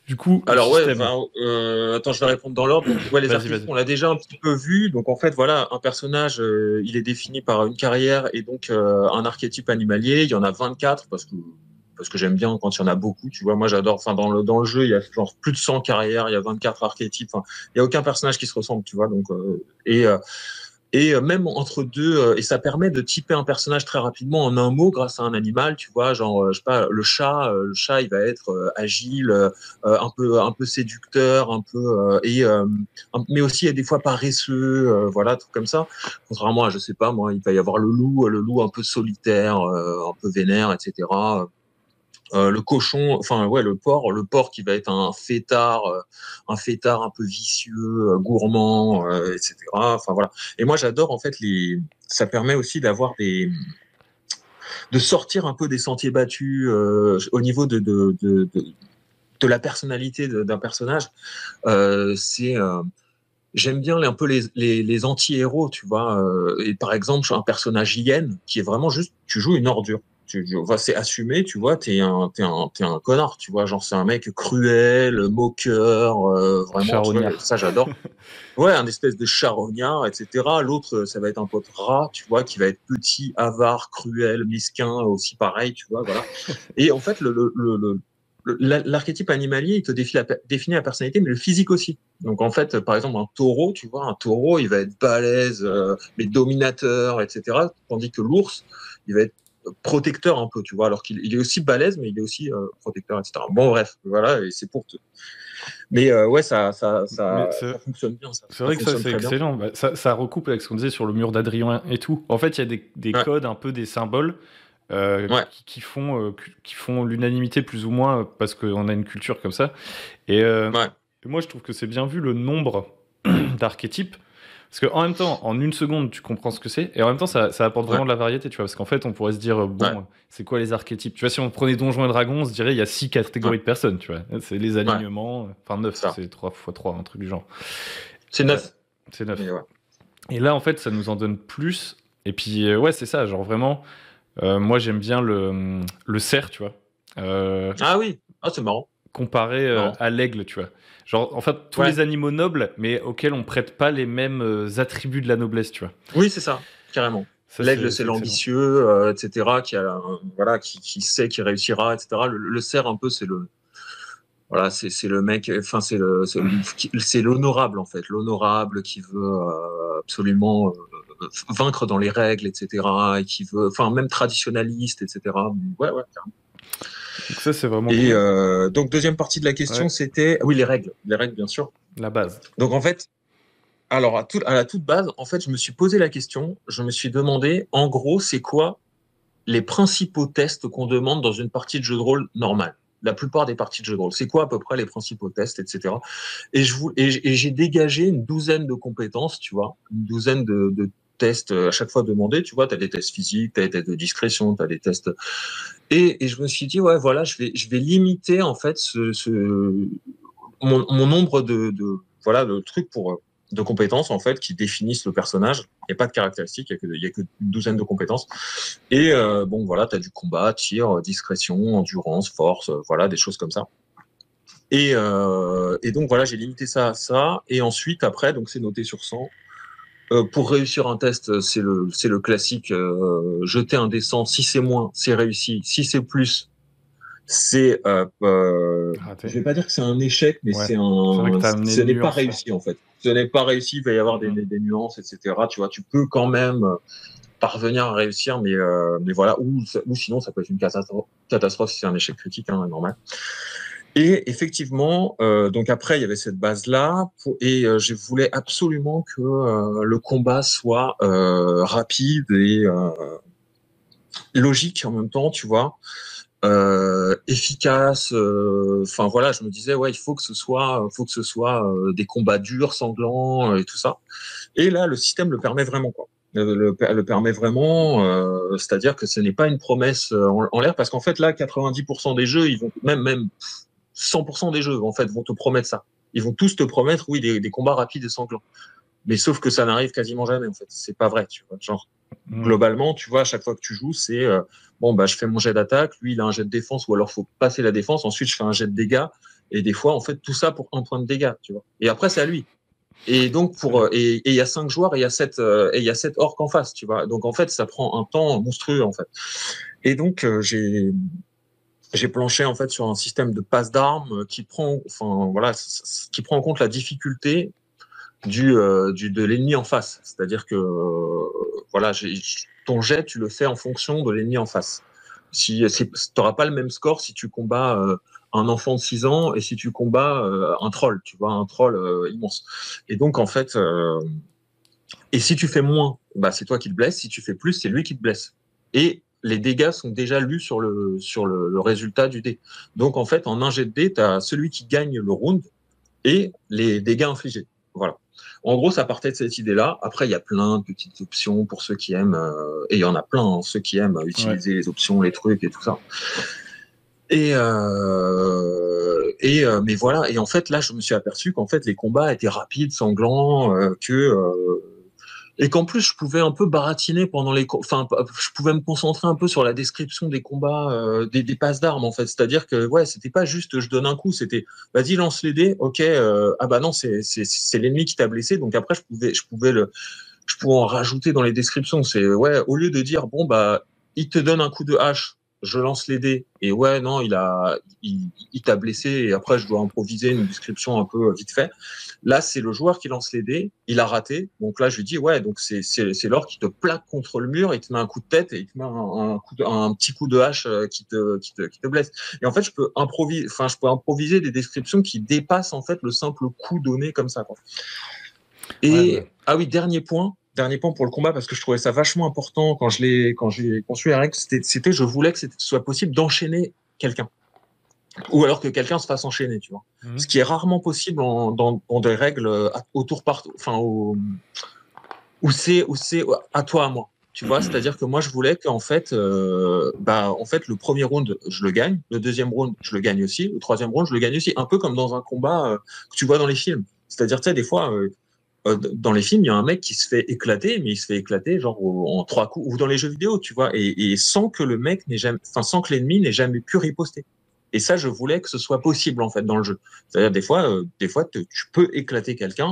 Du coup, le Alors ouais, système. enfin, attends, je vais répondre dans l'ordre. Donc ouais, les Vas-y, archétypes, vas-y. on l'a déjà un petit peu vu. Donc en fait, voilà, un personnage, il est défini par une carrière et donc un archétype animalier. Il y en a 24 parce que j'aime bien quand il y en a beaucoup. Tu vois, moi j'adore. Enfin, dans le jeu, il y a genre plus de 100 carrières, il y a 24 archétypes. Enfin, il y a aucun personnage qui se ressemble, tu vois. Donc et même entre deux, et ça permet de typer un personnage très rapidement en un mot grâce à un animal, tu vois, genre, je sais pas, le chat, il va être agile, un peu séducteur, un peu, mais aussi des fois paresseux, voilà, tout comme ça. Contrairement à, je sais pas, moi, il va y avoir le loup un peu solitaire, un peu vénère, etc. Le cochon, enfin ouais, le porc qui va être un fêtard un peu vicieux, gourmand, etc. Enfin voilà. Et moi j'adore en fait ça permet aussi de sortir un peu des sentiers battus au niveau de la personnalité d'un personnage. C'est J'aime bien un peu les anti-héros, tu vois. Et par exemple, un personnage hyène qui est vraiment juste, tu joues une ordure. Enfin, c'est assumé, tu vois, t'es un connard, tu vois. Genre, c'est un mec cruel, moqueur, vraiment, tu vois, Charognard. ça j'adore. Ouais, un espèce de charognard, etc. L'autre, ça va être un pote rat, tu vois, qui va être petit, avare, cruel, mesquin, aussi pareil, tu vois, voilà. Et en fait, l'archétype animalier, il te définit la personnalité, mais le physique aussi. Donc en fait, par exemple, un taureau, tu vois, un taureau, il va être balèze, mais dominateur, etc. Tandis que l'ours, il va être protecteur un peu, tu vois, alors qu'il est aussi balèze, mais il est aussi protecteur, etc. Bon, bref, voilà, et c'est pour tout. Mais ouais, Mais c'est ça fonctionne bien, ça. c'est Ça vrai que ça, fonctionne c'est très bien. excellent. Bah, ça recoupe avec ce qu'on disait sur le mur d'Adrien et tout. En fait, il y a des Ouais, codes, un peu des symboles ouais, qui font l'unanimité plus ou moins parce qu'on a une culture comme ça. Et, ouais, et moi, je trouve que c'est bien vu le nombre d'archétypes. Parce qu'en même temps, en une seconde, tu comprends ce que c'est. Et en même temps, ça apporte ouais, vraiment de la variété, tu vois. Parce qu'en fait, on pourrait se dire, ouais, bon, c'est quoi les archétypes? Tu vois, si on prenait Donjons et Dragons, on se dirait, il y a 6 ouais, catégories de personnes, tu vois. C'est les ouais, alignements. Enfin, 9, ça. c'est 3 x 3, un truc du genre. C'est Euh, neuf. c'est Mais 9. ouais. Et là, en fait, ça nous en donne plus. Et puis, ouais, c'est ça. Genre, vraiment, moi, j'aime bien le cerf, tu vois. Ah oui, ah, c'est marrant. comparé Non. à l'aigle, tu vois. Genre, en fait, tous Ouais. les animaux nobles, mais auxquels on prête pas les mêmes attributs de la noblesse, tu vois. Oui, c'est ça, carrément. Ça, L'aigle, c'est c'est excellent. l'ambitieux, etc., voilà, qui sait qu'il réussira, etc. Le cerf, un peu, c'est le, voilà, c'est le mec, enfin, c'est l'honorable, en fait, l'honorable qui veut absolument vaincre dans les règles, etc., et qui veut, enfin, même traditionnaliste, etc. Ouais, ouais. Donc ça, c'est vraiment Et cool. donc, deuxième partie de la question, Ouais, c'était, oui, les règles, bien sûr. la base. Donc, en fait, alors, à la toute base, en fait, je me suis posé la question, je me suis demandé, en gros, c'est quoi les principaux tests qu'on demande dans une partie de jeu de rôle normale. La plupart des parties de jeu de rôle. C'est quoi à peu près les principaux tests, etc. Et j'ai dégagé une douzaine de compétences, tu vois, une douzaine de tests à chaque fois demandés. Tu vois, tu as des tests physiques, tu as des tests de discrétion, tu as des tests. Et je me suis dit, ouais, voilà, je vais limiter en fait mon nombre voilà, de trucs de compétences en fait qui définissent le personnage. Il n'y a pas de caractéristiques, il y a que une douzaine de compétences. Et bon, voilà, tu as du combat, tir, discrétion, endurance, force, voilà, des choses comme ça. Et donc, voilà, j'ai limité ça à ça. Et ensuite, après, donc c'est noté sur 100. Pour réussir un test, c'est le classique. Jeter un dé 100. Si c'est moins, c'est réussi. Si c'est plus, c'est Raté. je vais pas dire que c'est un échec, mais Ouais. C'est vrai que t'as amené ce une n'est pas nuance là. réussi en fait. Ce n'est pas réussi, il va y avoir Mhm. des nuances, etc. Tu vois, tu peux quand même parvenir à réussir, mais voilà, ou sinon ça peut être une catastrophe si c'est un échec critique, hein, normal. Et effectivement, donc après il y avait cette base là, et je voulais absolument que le combat soit rapide et logique en même temps, tu vois, efficace. Enfin voilà, je me disais ouais, faut que ce soit des combats durs, sanglants et tout ça. Et là, le système le permet vraiment quoi. Le permet vraiment, c'est-à-dire que ce n'est pas une promesse en l'air, parce qu'en fait là, 90% des jeux, ils vont même 100% des jeux en fait vont te promettre ça. Ils vont tous te promettre oui des combats rapides et sanglants. Mais sauf que ça n'arrive quasiment jamais en fait. C'est pas vrai, tu vois. Genre Mhm. globalement, tu vois, à chaque fois que tu joues, c'est bon bah je fais mon jet d'attaque, lui il a un jet de défense, ou alors faut passer la défense, ensuite je fais un jet de dégâts, et des fois en fait tout ça pour un point de dégâts, tu vois. Et après c'est à lui. Et donc et il y a 5 joueurs et il y a 7 orques en face, tu vois. Donc en fait ça prend un temps monstrueux en fait. Et donc j'ai planché en fait sur un système de passe d'armes qui prend enfin voilà qui prend en compte la difficulté de l'ennemi en face. C'est-à-dire que voilà, ton jet, tu le fais en fonction de l'ennemi en face. Si tu n'auras pas le même score si tu combats un enfant de 6 ans et si tu combats un troll, tu vois, un troll immense. Et donc en fait, et si tu fais moins, bah c'est toi qui te blesses. Si tu fais plus, c'est lui qui te blesse. Et les dégâts sont déjà lus sur le résultat du dé. Donc en fait, en un jet de dé, tu as celui qui gagne le round et les dégâts infligés. Voilà. En gros, ça partait de cette idée-là. Après, il y a plein de petites options pour ceux qui aiment, et il y en a plein, hein, ceux qui aiment Ouais. utiliser les options, les trucs et tout ça. Mais voilà. Et en fait, là, je me suis aperçu qu'en fait, les combats étaient rapides, sanglants, et qu'en plus, je pouvais un peu baratiner pendant enfin, je pouvais me concentrer un peu sur la description des combats, des passes d'armes, en fait. C'est-à-dire que, ouais, c'était pas juste je donne un coup, c'était vas-y, lance les dés, ok, ah bah non, c'est l'ennemi qui t'a blessé, donc après, je pouvais en rajouter dans les descriptions. C'est, ouais, au lieu de dire, bon, bah, il te donne un coup de hache, je lance les dés, et ouais, non, il t'a blessé, et après, je dois improviser une description un peu vite fait. Là, c'est le joueur qui lance les dés, il a raté, donc là, je lui dis, ouais, donc c'est l'or qui te plaque contre le mur, il te met un coup de tête, et il te met un petit coup de hache qui te blesse. Et en fait, je peux improviser des descriptions qui dépassent, en fait, le simple coup donné comme ça, quoi. Ouais, bah. Et, ah oui, dernier point pour le combat, parce que je trouvais ça vachement important quand j'ai conçu la règle, je voulais que ce soit possible d'enchaîner quelqu'un. Ou alors que quelqu'un se fasse enchaîner, tu vois. Ce Mhm. qui est rarement possible dans des règles au tour par, enfin, où c'est à toi, à moi. Tu vois, c'est-à-dire que moi, je voulais qu'en fait, en fait, le premier round, je le gagne. Le deuxième round, je le gagne aussi. Le troisième round, je le gagne aussi. Un peu comme dans un combat que tu vois dans les films. C'est-à-dire, tu sais, des fois, dans les films, il y a un mec qui se fait éclater, mais il se fait éclater genre en 3 coups, ou dans les jeux vidéo, tu vois, et sans que le mec n'ait jamais, enfin, sans que l'ennemi n'ait jamais pu riposter. Et ça, je voulais que ce soit possible en fait dans le jeu. C'est-à-dire des fois, tu peux éclater quelqu'un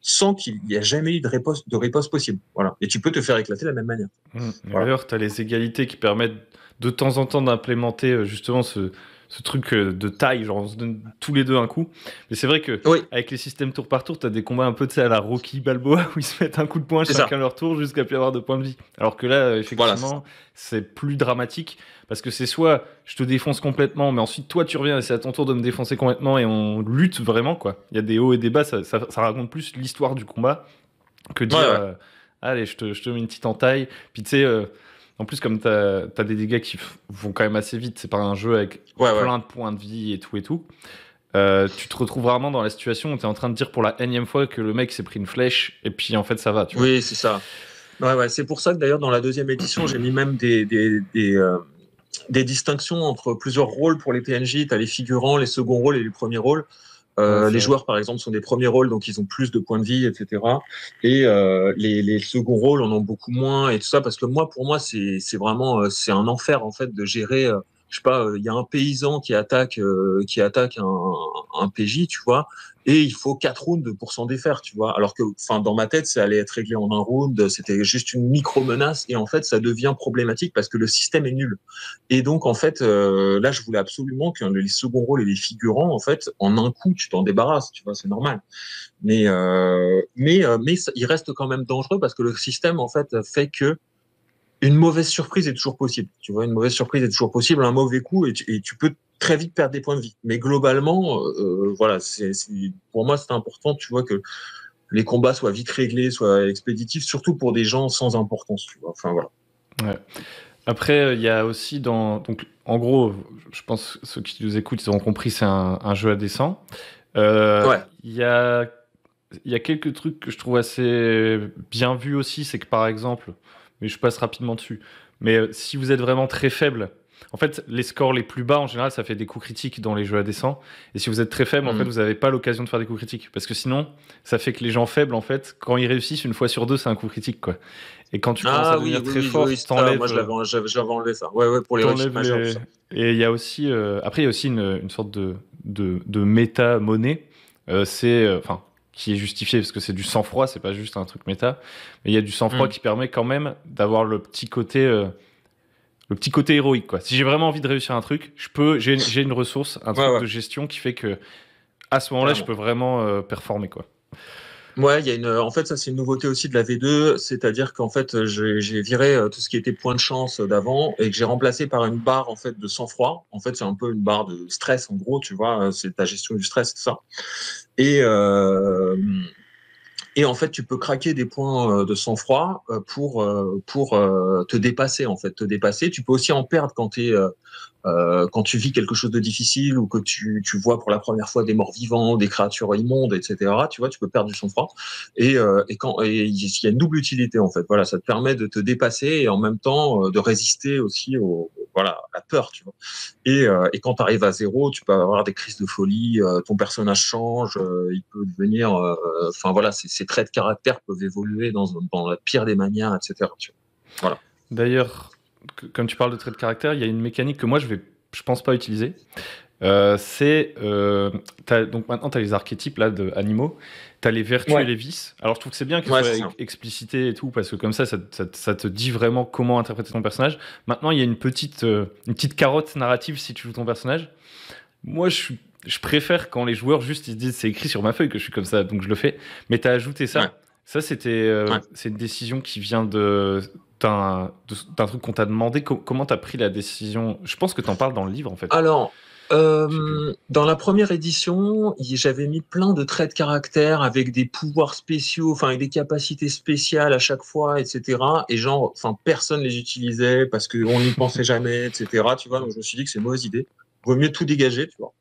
sans qu'il y ait jamais eu de riposte possible. Voilà. Et tu peux te faire éclater de la même manière. Voilà. D'ailleurs, tu as les égalités qui permettent de temps en temps d'implémenter justement ce truc de taille, genre on se donne tous les deux un coup. Mais c'est vrai que Oui, avec les systèmes tour par tour, tu as des combats un peu à la Rocky Balboa où ils se mettent un coup de poing c'est ça. chacun leur tour jusqu'à plus avoir de points de vie. Alors que là, Voilà, c'est ça. effectivement, c'est plus dramatique parce que c'est soit je te défonce complètement, mais ensuite toi tu reviens et c'est à ton tour de me défoncer complètement et on lutte vraiment quoi. Il y a des hauts et des bas, ça raconte plus l'histoire du combat que Ouais, dire ouais. allez, je te mets une petite entaille. Puis tu sais, en plus, comme t'as des dégâts qui vont quand même assez vite, c'est pas un jeu avec Ouais, ouais. plein de points de vie et tout, tu te retrouves rarement dans la situation où t'es en train de dire pour la énième fois que le mec s'est pris une flèche et puis en fait ça va, tu vois. Oui, c'est ça. Ouais, ouais. C'est pour ça que d'ailleurs, dans la deuxième édition, j'ai mis même des distinctions entre plusieurs rôles pour les PNJ. Tu as les figurants, les seconds rôles et les premiers rôles. Ouais, c'est Les vrai. joueurs, par exemple, sont des premiers rôles, donc ils ont plus de points de vie, etc. Et les seconds rôles en ont beaucoup moins et tout ça, parce que moi, pour moi, c'est vraiment c'est un enfer en fait de gérer. Je sais pas, il y a un paysan qui attaque un PJ, tu vois, et il faut 4 rounds pour s'en défaire, tu vois. Alors que, enfin, dans ma tête, ça allait être réglé en un round, c'était juste une micro menace, et en fait, ça devient problématique parce que le système est nul. Et donc, en fait, là, je voulais absolument que les seconds rôles et les figurants, en fait, en un coup, tu t'en débarrasses, tu vois, c'est normal. Il reste quand même dangereux parce que le système, en fait, fait que une mauvaise surprise est toujours possible. Tu vois, une mauvaise surprise est toujours possible, un mauvais coup, et tu peux très vite perdre des points de vie. Mais globalement, voilà, pour moi, c'est important, tu vois, que les combats soient vite réglés, soient expéditifs, surtout pour des gens sans importance, tu vois. Enfin, voilà. Ouais. Après, il y a aussi donc, en gros, je pense que ceux qui nous écoutent, ils auront compris, c'est un jeu à dessin. Ouais. Il y a, il y a quelques trucs que je trouve assez bien vus aussi, c'est que par exemple, mais je passe rapidement dessus, mais si vous êtes vraiment très faible, en fait, les scores les plus bas, en général, ça fait des coups critiques dans les jeux à dessin. Et si vous êtes très faible, en fait, Mm. vous n'avez pas l'occasion de faire des coups critiques. Parce que sinon, ça fait que les gens faibles, en fait, quand ils réussissent une fois sur deux, c'est un coup critique, quoi. Et quand tu commences à Ah oui, devenir oui, très oui, oui, fort, c'est ça. Moi, j'avais enlevé ça. Ouais, ouais, pour les réussites t'enlèves majeures, tout les... ça. Et il y a aussi... Après, il y a aussi une sorte de méta-monnaie. Enfin, qui est justifiée parce que c'est du sang-froid, c'est pas juste un truc méta. Mais il y a du sang-froid Mm. qui permet quand même d'avoir le petit côté héroïque, quoi. Si j'ai vraiment envie de réussir un truc, j'ai une ressource, un Ouais, truc ouais, de gestion qui fait que à ce moment-là, je peux carrément. vraiment performer, quoi. Ouais, il y a en fait, ça, c'est une nouveauté aussi de la V2, c'est-à-dire qu'en fait, j'ai viré tout ce qui était point de chance d'avant et que j'ai remplacé par une barre, en fait, de sang-froid. En fait, c'est un peu une barre de stress, en gros, tu vois, c'est ta gestion du stress, tout ça. Et, euh, et en fait, tu peux craquer des points de sang-froid pour te dépasser, en fait, te dépasser. Tu peux aussi en perdre quand tu vis quelque chose de difficile ou que tu vois pour la première fois des morts vivants, des créatures immondes, etc. Tu vois, tu peux perdre du sang-froid. Et il y a une double utilité en fait. Voilà, ça te permet de te dépasser et en même temps de résister aussi voilà, à la peur, tu vois. Et quand tu arrives à zéro, tu peux avoir des crises de folie, ton personnage change, il peut devenir, enfin voilà, ses traits de caractère peuvent évoluer dans la pire des manières, etc. Tu vois. Voilà. D'ailleurs, comme tu parles de traits de caractère, il y a une mécanique que moi, je pense pas utiliser. Donc maintenant, tu as les archétypes là, d'animaux, tu as les vertus et Ouais, les vices. Alors je trouve que c'est bien qu'ils ouais, soient c'est ça. explicité et tout, parce que comme ça te dit vraiment comment interpréter ton personnage. Maintenant, il y a une petite carotte narrative si tu joues ton personnage. Moi, je préfère quand les joueurs juste ils se disent c'est écrit sur ma feuille que je suis comme ça, donc je le fais. Mais tu as ajouté Ouais, ça. Ça, ouais. c'est une décision qui vient d'un truc qu'on t'a demandé. Comment t'as pris la décision? Je pense que t'en parles dans le livre, en fait. Alors, Je sais plus. dans la première édition, j'avais mis plein de traits de caractère avec des pouvoirs spéciaux, enfin, avec des capacités spéciales à chaque fois, etc. Et genre, enfin, personne les utilisait parce qu'on n'y pensait jamais, etc. Tu vois, donc je me suis dit que c'est une mauvaise idée. Vaut mieux tout dégager, tu vois.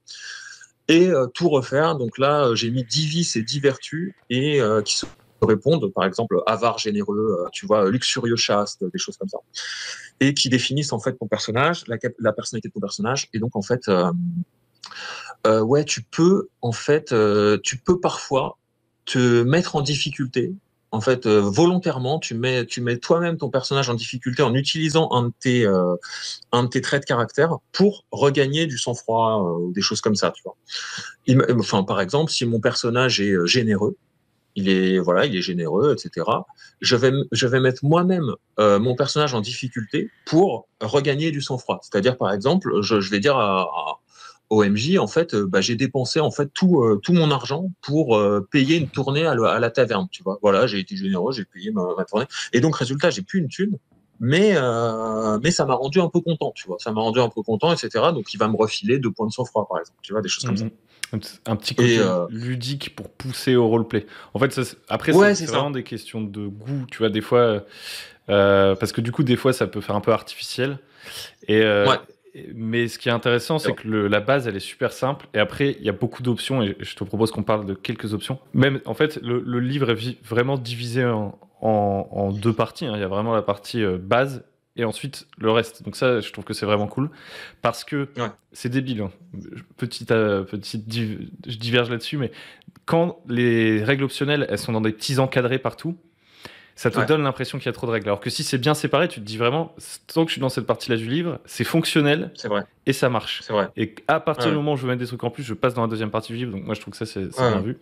Et tout refaire. Donc là, j'ai mis 10 vices et 10 vertus et qui se répondent, par exemple, avare, généreux, tu vois, luxurieux, chaste, des choses comme ça et qui définissent en fait ton personnage, la personnalité de ton personnage. Et donc en fait, ouais, tu peux parfois te mettre en difficulté En fait, volontairement, tu mets toi-même ton personnage en difficulté en utilisant un de tes traits de caractère pour regagner du sang-froid ou des choses comme ça, tu vois. Enfin, par exemple, si mon personnage est généreux, il est généreux, etc. Je vais mettre moi-même mon personnage en difficulté pour regagner du sang-froid. C'est-à-dire, par exemple, je vais dire au MJ, en fait, bah, j'ai dépensé en fait tout mon argent pour payer une tournée à la taverne, tu vois. Voilà, j'ai été généreux, j'ai payé ma tournée. Et donc, résultat, j'ai plus une thune. Mais ça m'a rendu un peu content, tu vois. Ça m'a rendu un peu content, etc. Donc, il va me refiler 2 points de sang-froid, par exemple. Tu vois, des choses comme ça. Mhm. Un petit Et côté ludique pour pousser au roleplay. En fait, après, ouais, c'est c'est ça. vraiment des questions de goût, tu vois, des fois, parce que du coup, des fois, ça peut faire un peu artificiel. Et, Ouais, mais ce qui est intéressant, c'est c'est vrai. que la base, elle est super simple. Et après, il y a beaucoup d'options. Et je te propose qu'on parle de quelques options. Même, en fait, le livre est vraiment divisé en deux parties, hein. Il y a vraiment la partie base et ensuite le reste. Donc ça, je trouve que c'est vraiment cool. Parce que Ouais. c'est débile, hein. Je diverge là-dessus, mais quand les règles optionnelles, elles sont dans des petits encadrés partout, ça te Ouais, donne l'impression qu'il y a trop de règles. Alors que si c'est bien séparé, tu te dis vraiment, tant que je suis dans cette partie-là du livre, c'est fonctionnel c'est vrai, et ça marche. c'est vrai. Et à partir du Ouais, moment où je veux mettre des trucs en plus, je passe dans la deuxième partie du livre. Donc moi, je trouve que ça, c'est ouais. bien vu.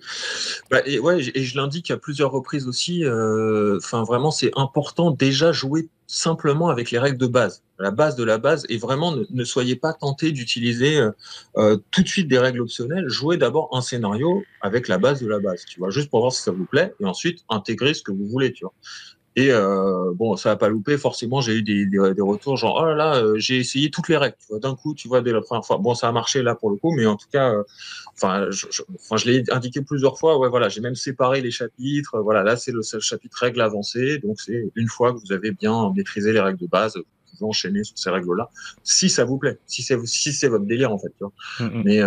Bah, et ouais, et je l'indique à plusieurs reprises aussi. Enfin, vraiment, c'est important déjà jouer simplement avec les règles de base, la base de la base, et vraiment ne soyez pas tenté d'utiliser tout de suite des règles optionnelles. Jouez d'abord un scénario avec la base de la base, tu vois, juste pour voir si ça vous plaît, et ensuite intégrer ce que vous voulez, tu vois. Et bon, ça n'a pas loupé. Forcément, j'ai eu des retours genre oh là là, j'ai essayé toutes les règles. Tu vois, d'un coup, tu vois dès la première fois. Bon, ça a marché là pour le coup, mais en tout cas, je l'ai indiqué plusieurs fois. Ouais, voilà, j'ai même séparé les chapitres. Voilà, là c'est le seul chapitre règles avancées. Donc c'est une fois que vous avez bien maîtrisé les règles de base, vous pouvez enchaîner sur ces règles-là, si ça vous plaît, si c'est votre délire en fait. Tu vois. Mm, mm. Mais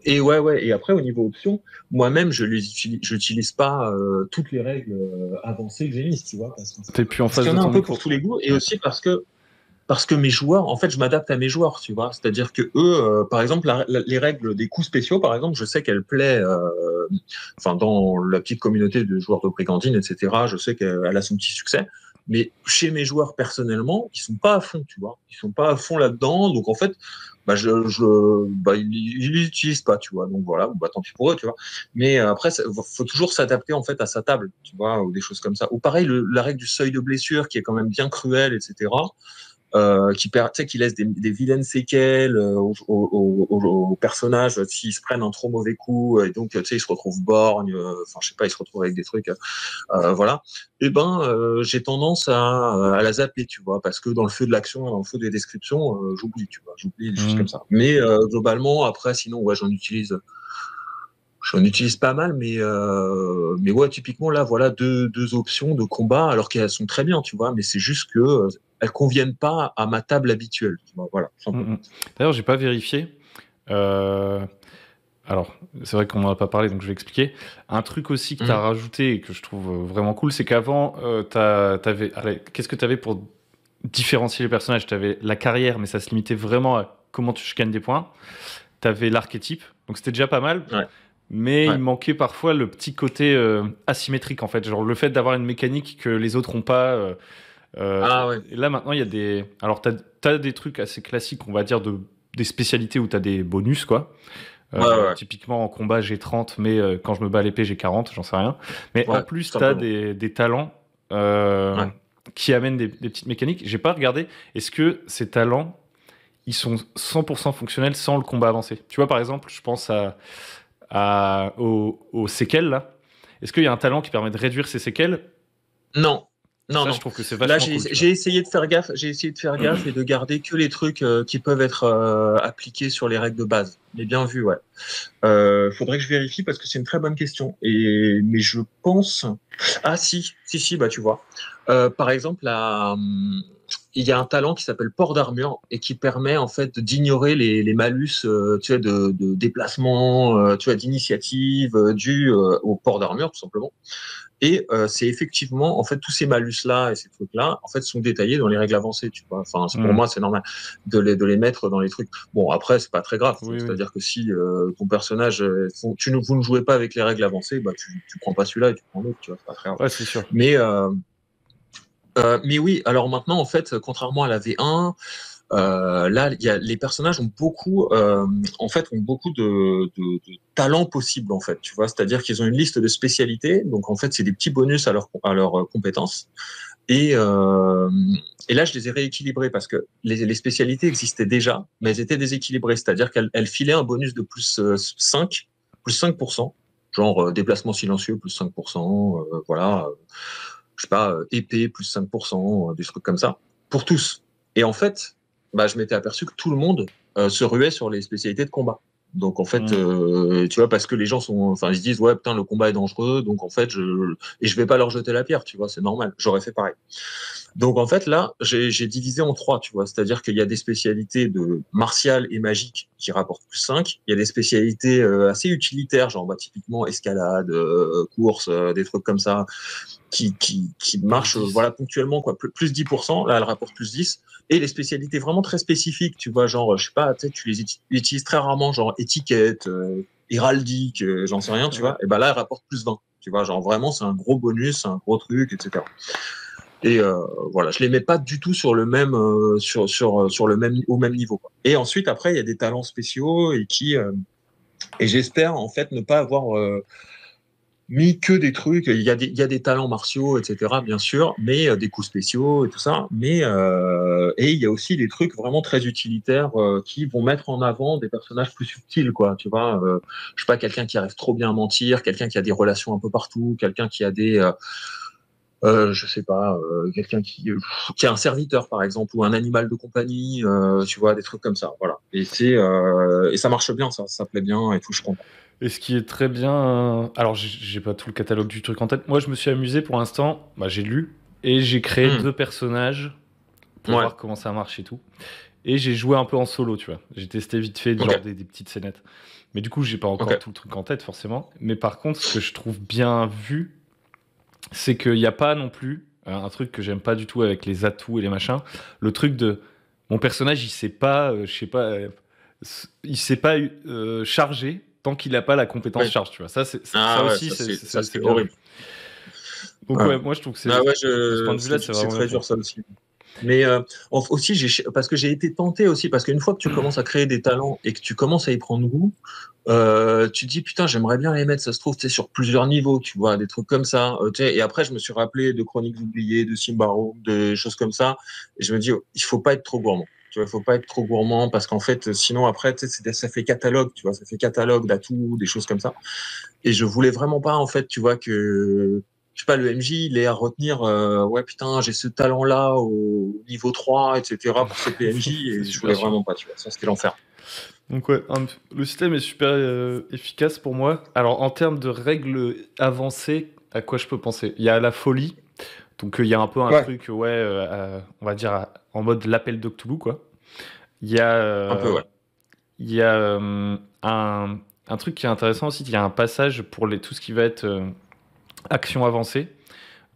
et ouais. Et après, au niveau options, moi-même, j'utilise pas toutes les règles avancées que j'ai mises, tu vois, T'es plus en parce face qu'il y de en a un ton peu pour micro. tous les goûts, et Ouais. aussi parce que mes joueurs, en fait, je m'adapte à mes joueurs, tu vois. C'est-à-dire que eux, par exemple, les règles des coups spéciaux, par exemple, je sais qu'elles plaît, enfin, dans la petite communauté de joueurs de Brigandine, etc. Je sais qu'elle a son petit succès. Mais chez mes joueurs personnellement, ils sont pas à fond, tu vois. Ils sont pas à fond là-dedans. Donc en fait, bah ils les utilisent pas, tu vois. Donc voilà, bah tant pis pour eux, tu vois. Mais après, faut toujours s'adapter en fait à sa table, tu vois, ou des choses comme ça. Ou pareil, la règle du seuil de blessure qui est quand même bien cruelle, etc. Tu sais, qui laisse des vilaines séquelles aux personnages s'ils se prennent un trop mauvais coup et donc tu sais ils se retrouvent borgnes, enfin je sais pas, ils se retrouvent avec des trucs, voilà. Et ben j'ai tendance à la zapper, tu vois, parce que dans le feu de l'action, dans le feu des descriptions, j'oublie des choses Mm. comme ça. Mais globalement après, sinon ouais, j'en utilise pas mal, mais ouais, typiquement là, voilà deux options de combat, alors qu'elles sont très bien, tu vois, mais c'est juste que elles conviennent pas à ma table habituelle, tu vois, voilà, tout Mm, simplement. mm. D'ailleurs, j'ai pas vérifié. Euh, Alors, c'est vrai qu'on n'en a pas parlé, donc je vais expliquer. Un truc aussi que tu as Mhm. rajouté et que je trouve vraiment cool, c'est qu'avant, qu'est-ce que tu avais pour différencier les personnages? Tu avais la carrière, mais ça se limitait vraiment à comment tu gagnes des points. Tu avais l'archétype, donc c'était déjà pas mal, Ouais, mais il ouais. manquait parfois le petit côté asymétrique, en fait. Genre le fait d'avoir une mécanique que les autres n'ont pas. Ah ouais, Et là, maintenant, il y a des. Alors, t'as des trucs assez classiques, on va dire, des spécialités où tu as des bonus, quoi. ouais, Typiquement en combat j'ai 30, mais quand je me bats à l'épée j'ai 40, j'en sais rien. Mais en ouais, tout plus tu as simplement. des talents euh, Ouais. qui amènent des petites mécaniques. J'ai pas regardé, est-ce que ces talents ils sont 100% fonctionnels sans le combat avancé? Tu vois par exemple, je pense aux séquelles là. Est-ce qu'il y a un talent qui permet de réduire ces séquelles? Non, non, Ça je non. trouve que c'est Là, vachement j'ai cool, tu vois. j'ai essayé de faire gaffe, et de garder que les trucs qui peuvent être appliqués sur les règles de base. Mais bien vu, ouais. Faudrait que je vérifie parce que c'est une très bonne question. Mais je pense. Ah si, bah tu vois. Par exemple, il y a un talent qui s'appelle port d'armure et qui permet en fait d'ignorer les malus, tu vois, de déplacement, tu vois, d'initiative dû au port d'armure tout simplement. Et c'est effectivement, en fait, tous ces malus-là et ces trucs-là, en fait, sont détaillés dans les règles avancées, tu vois. Enfin, pour Hmm. moi, c'est normal de les mettre dans les trucs. Bon, après, c'est pas très grave, tu vois. Oui, oui. C'est-à-dire que si ton personnage, vous ne jouez pas avec les règles avancées, bah, tu prends pas celui-là et tu prends l'autre, tu vois. C'est pas très grave. Ouais, c'est sûr. Mais, mais oui, alors maintenant, en fait, contrairement à la V1, là, les personnages ont beaucoup, en fait, ont beaucoup de talents possibles, en fait. Tu vois, c'est-à-dire qu'ils ont une liste de spécialités. Donc, en fait, c'est des petits bonus à leurs compétences. Et, euh, et là, je les ai rééquilibrés parce que les spécialités existaient déjà, mais elles étaient déséquilibrées. C'est-à-dire qu'elles filaient un bonus de plus 5, plus 5%, genre déplacement silencieux plus 5%, voilà, je sais pas, épée plus 5%, des trucs comme ça, pour tous. Et en fait, bah, je m'étais aperçu que tout le monde se ruait sur les spécialités de combat. Donc en fait, Hmm. tu vois, parce que les gens sont, enfin, ils se disent ouais putain le combat est dangereux, donc en fait je vais pas leur jeter la pierre, tu vois, c'est normal, j'aurais fait pareil. Donc en fait là, j'ai divisé en trois, tu vois, c'est-à-dire qu'il y a des spécialités de martial et magique qui rapportent plus 5, il y a des spécialités assez utilitaires, genre bah, typiquement escalade, course, des trucs comme ça, qui Plus marchent 10. voilà ponctuellement quoi, plus 10%, là elle rapporte plus 10, et les spécialités vraiment très spécifiques, tu vois, genre je sais pas, tu les utilises très rarement, genre étiquette, héraldique, j'en sais rien, tu Ouais. vois, et ben là elle rapporte plus 20, tu vois, genre vraiment c'est un gros bonus, c'est un gros truc, etc. Et voilà, je les mets pas du tout sur le même sur le même au même niveau, quoi. Et ensuite après il y a des talents spéciaux et j'espère en fait ne pas avoir mis que des trucs. Il y a des talents martiaux, etc., bien sûr, mais des coups spéciaux et tout ça. Mais et il y a aussi des trucs vraiment très utilitaires qui vont mettre en avant des personnages plus subtils, quoi. Tu vois, je sais pas, quelqu'un qui arrive trop bien à mentir, quelqu'un qui a des relations un peu partout, quelqu'un qui a des je sais pas, quelqu'un qui a un serviteur par exemple ou un animal de compagnie, tu vois, des trucs comme ça. Voilà. Et ça marche bien, ça plaît bien et tout. Je suis content. Et ce qui est très bien. Alors, j'ai pas tout le catalogue du truc en tête. Moi, je me suis amusé pour l'instant. Bah, j'ai lu et j'ai créé Hmm. 2 personnages pour Ouais. voir comment ça marche et tout. Et j'ai joué un peu en solo, tu vois. J'ai testé vite fait, Ok. genre des petites scénettes. Mais du coup, j'ai pas encore Ok. tout le truc en tête, forcément. Mais par contre, ce que je trouve bien vu, c'est qu'il n'y a pas non plus un truc que j'aime pas du tout avec les atouts et les machins. Le truc de mon personnage, il sait pas, je sais pas, il sait pas charger tant qu'il n'a pas la compétence Oui. charge, tu vois. Ça Ah ouais, aussi, ça c'est c'est bien vu. horrible. Donc Ouais. ouais, moi je trouve que Ah ouais, de ce point de vue-là, c'est c'est vraiment bien très fait. dur ça aussi. Mais aussi, parce que j'ai été tenté aussi, parce qu'une fois que tu commences à créer des talents et que tu commences à y prendre goût, tu te dis putain, j'aimerais bien les mettre, ça se trouve, tu sais, sur plusieurs niveaux, tu vois, des trucs comme ça. Tu sais, et après, je me suis rappelé de Chroniques oubliées, de Simbaro, de choses comme ça. Et je me dis, oh, il faut pas être trop gourmand. Tu vois, il faut pas être trop gourmand parce qu'en fait, sinon après, tu sais, ça fait catalogue, tu vois, ça fait catalogue d'atouts, des choses comme ça. Et je voulais vraiment pas, en fait, tu vois, que, je sais pas, le MJ, il est à retenir, ouais, putain, j'ai ce talent-là au niveau 3, etc., pour ce PNJ, C'est et je voulais super chiant. vraiment pas, tu vois, ça, c'était l'enfer. Donc ouais, le système est super efficace pour moi. Alors en termes de règles avancées, à quoi je peux penser? Il y a la folie. Donc il y a un peu un Ouais, truc, ouais, on va dire en mode l'appel de Cthulhu, quoi. Il y a, un peu, euh, ouais. il y a un truc qui est intéressant aussi, il y a un passage pour tout ce qui va être action avancée.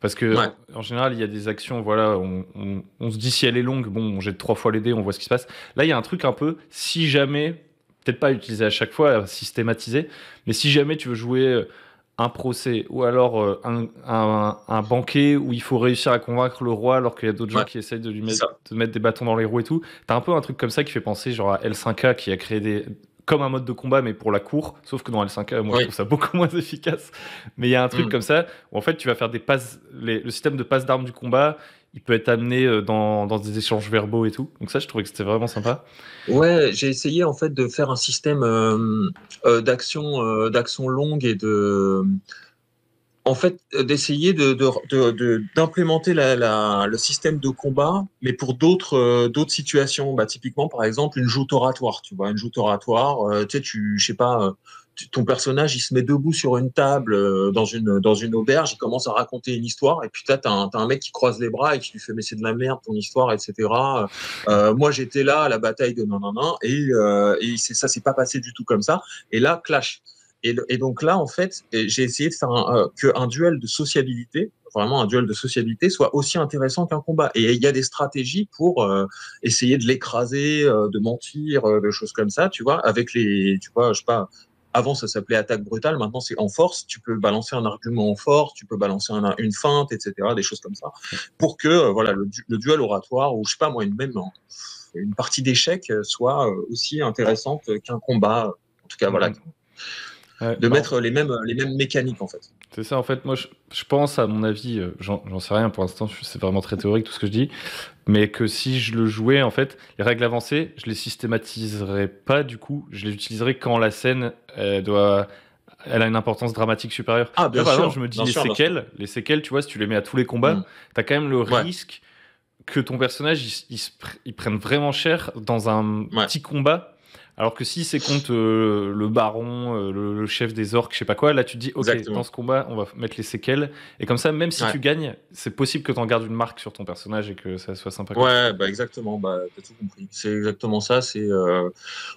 Parce que Ouais, en général, il y a des actions, voilà, on se dit si elle est longue, bon, on jette 3 fois les dés, on voit ce qui se passe. Là, il y a un truc un peu, si jamais, peut-être pas utilisé à chaque fois, systématisé, mais si jamais tu veux jouer un procès ou alors un banquet où il faut réussir à convaincre le roi alors qu'il y a d'autres gens ouais, qui essayent c'est ça. de mettre des bâtons dans les roues et tout, t'as un peu un truc comme ça qui fait penser genre à L5K qui a créé comme un mode de combat mais pour la cour, sauf que dans L5K, moi je Oui. trouve ça beaucoup moins efficace. Mais il y a un truc Hmm. comme ça où en fait tu vas faire des passes, le système de passe d'armes du combat, il peut être amené dans des échanges verbaux et tout. Donc ça, je trouvais que c'était vraiment sympa. Ouais, j'ai essayé en fait de faire un système d'action longue et de en fait d'essayer d'implémenter le système de combat, mais pour d'autres situations. Bah, typiquement, par exemple, une joute oratoire. Tu vois, une joute oratoire. Tu sais, je sais pas. ton personnage, il se met debout sur une table dans une auberge, il commence à raconter une histoire, et puis t'as un mec qui croise les bras et qui lui fait mais c'est de la merde ton histoire, etc. Moi j'étais là à la bataille de nanana, et ça s'est pas passé du tout comme ça. Et là, clash. Et donc là, en fait, j'ai essayé de faire qu'un duel de sociabilité, vraiment un duel de sociabilité, soit aussi intéressant qu'un combat. Et il y a des stratégies pour essayer de l'écraser, de mentir, de choses comme ça, tu vois, avec tu vois, je sais pas, avant ça s'appelait attaque brutale, maintenant c'est en force, tu peux balancer un argument en force, tu peux balancer une feinte, etc., des choses comme ça, pour que, voilà, le duel oratoire, ou je sais pas moi, même une partie d'échecs soit aussi intéressante qu'un combat. En tout cas, voilà, Ouais, de bah, mettre les mêmes mécaniques, en fait. c'est ça, en fait, moi, je pense, à mon avis, j'en sais rien pour l'instant, c'est vraiment très théorique tout ce que je dis, mais que si je le jouais, en fait, les règles avancées, je les systématiserais pas, du coup, je les utiliserais quand la scène elle a une importance dramatique supérieure. Ah, Tu vois, bien par exemple, sûr, je me dis bien sûr, bien sûr. les séquelles, tu vois, si tu les mets à tous les combats, Hmm. t'as quand même le Ouais, risque que ton personnage, il prenne vraiment cher dans un ouais, petit combat. Alors que si c'est contre le baron, le chef des orques, je sais pas quoi, là tu te dis, ok, dans exactement. ce combat, on va mettre les séquelles. Et comme ça, même si Ouais. tu gagnes, c'est possible que tu en gardes une marque sur ton personnage et que ça soit sympa comme ça. Ouais, bah exactement, bah t'as tout compris. C'est exactement ça.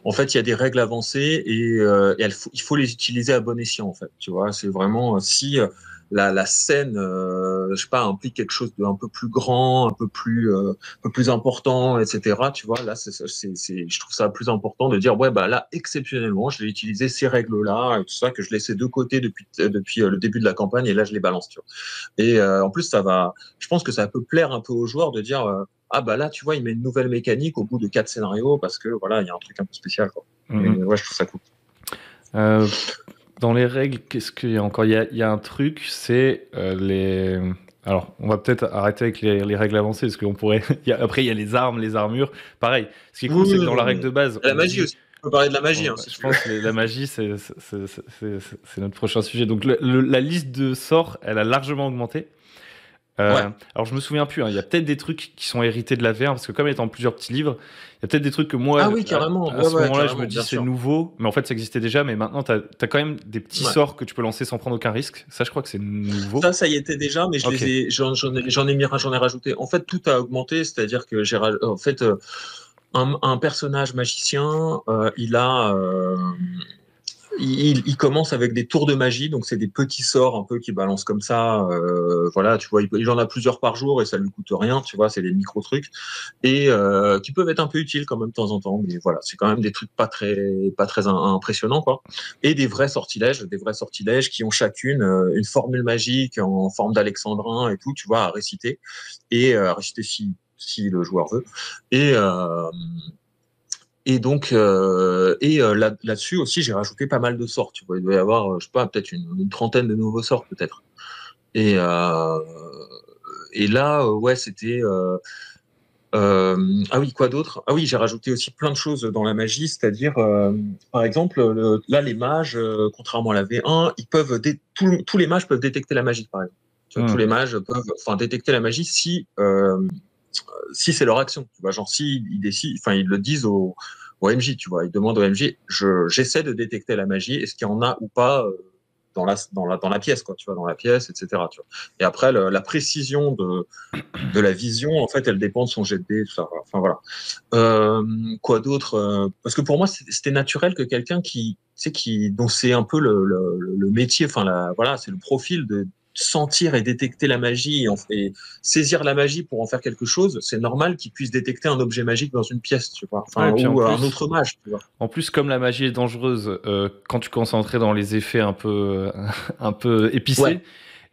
En fait, il y a des règles avancées et il faut les utiliser à bon escient, en fait. Tu vois, c'est vraiment si la scène, je sais pas, implique quelque chose d'un peu plus grand, un peu plus important, etc. Tu vois, là, je trouve ça plus important de dire ouais, bah là, exceptionnellement, je vais utiliser ces règles-là et tout ça que je laissais de côté depuis le début de la campagne et là, je les balance. Tu vois. Et en plus, je pense que ça peut plaire un peu aux joueurs de dire ah bah là, tu vois, il met une nouvelle mécanique au bout de 4 scénarios parce que voilà, il y a un truc un peu spécial, quoi. Et, Mhm. ouais, je trouve ça cool. Euh, dans les règles, qu'est-ce qu'il y a encore? Il y a un truc, c'est les. Alors, on va peut-être arrêter avec les règles avancées, parce qu'on pourrait. Après, il y a les armes, les armures. Pareil. Ce qui est cool, Oui, c'est que oui, dans la non, règle mais de base, la on te magie dit. aussi. On peut parler de la magie, Bon, hein, bah, si je tu veux. pense que la magie, c'est notre prochain sujet. Donc, la liste de sorts, elle a largement augmenté. Ouais. Alors, je me souviens plus, hein, il y a peut-être des trucs qui sont hérités de la VR, parce que comme étant plusieurs petits livres, il y a peut-être des trucs que moi, Ah oui, carrément. à Ouais, ce ouais, moment-là, je me carrément, dis bien c'est sûr. nouveau, mais en fait, ça existait déjà, mais maintenant, tu as quand même des petits Ouais. sorts que tu peux lancer sans prendre aucun risque. Ça, je crois que c'est nouveau. Ça y était déjà, mais Ok. j'en ai rajouté. En fait, tout a augmenté, c'est-à-dire que en fait, un personnage magicien, il commence avec des tours de magie, donc c'est des petits sorts un peu qui balancent comme ça. Voilà, tu vois, il en a plusieurs par jour et ça lui coûte rien, tu vois, c'est des micro trucs et qui peuvent être un peu utiles quand même de temps en temps, mais voilà, c'est quand même des trucs pas très impressionnants quoi. Et des vrais sortilèges qui ont chacune une formule magique en forme d'alexandrin et tout, tu vois, à réciter et à réciter si le joueur veut. Et donc, là-dessus aussi, j'ai rajouté pas mal de sorts. Tu vois, il doit y avoir, je sais pas, peut-être une trentaine de nouveaux sorts, peut-être. Et, euh, et là, ouais, c'était. Ah oui, quoi d'autre? Ah oui, j'ai rajouté aussi plein de choses dans la magie, c'est-à-dire, par exemple, là, les mages, contrairement à la V1, tous les mages peuvent détecter la magie, par exemple. Tu vois, tous Hmm. les mages peuvent, enfin, détecter la magie si c'est leur action. Tu vois, genre si ils décident, enfin ils le disent au MJ, tu vois, ils demandent au MJ, j'essaie de détecter la magie, est-ce qu'il y en a ou pas dans la pièce, quoi, tu vois, dans la pièce, etc. Tu vois. Et après, la précision de la vision, en fait, elle dépend de son jet de dés, tout ça. Enfin voilà. Quoi d'autre Parce que pour moi, c'était naturel que quelqu'un dont c'est un peu le métier, enfin voilà, c'est le profil de sentir et détecter la magie et saisir la magie pour en faire quelque chose, c'est normal qu'il puisse détecter un objet magique dans une pièce, tu vois, Ouais, enfin et puis ou un autre mage, tu vois. en plus, comme la magie est dangereuse, quand tu commences à entrer dans les effets un peu, un peu Ouais, épicés,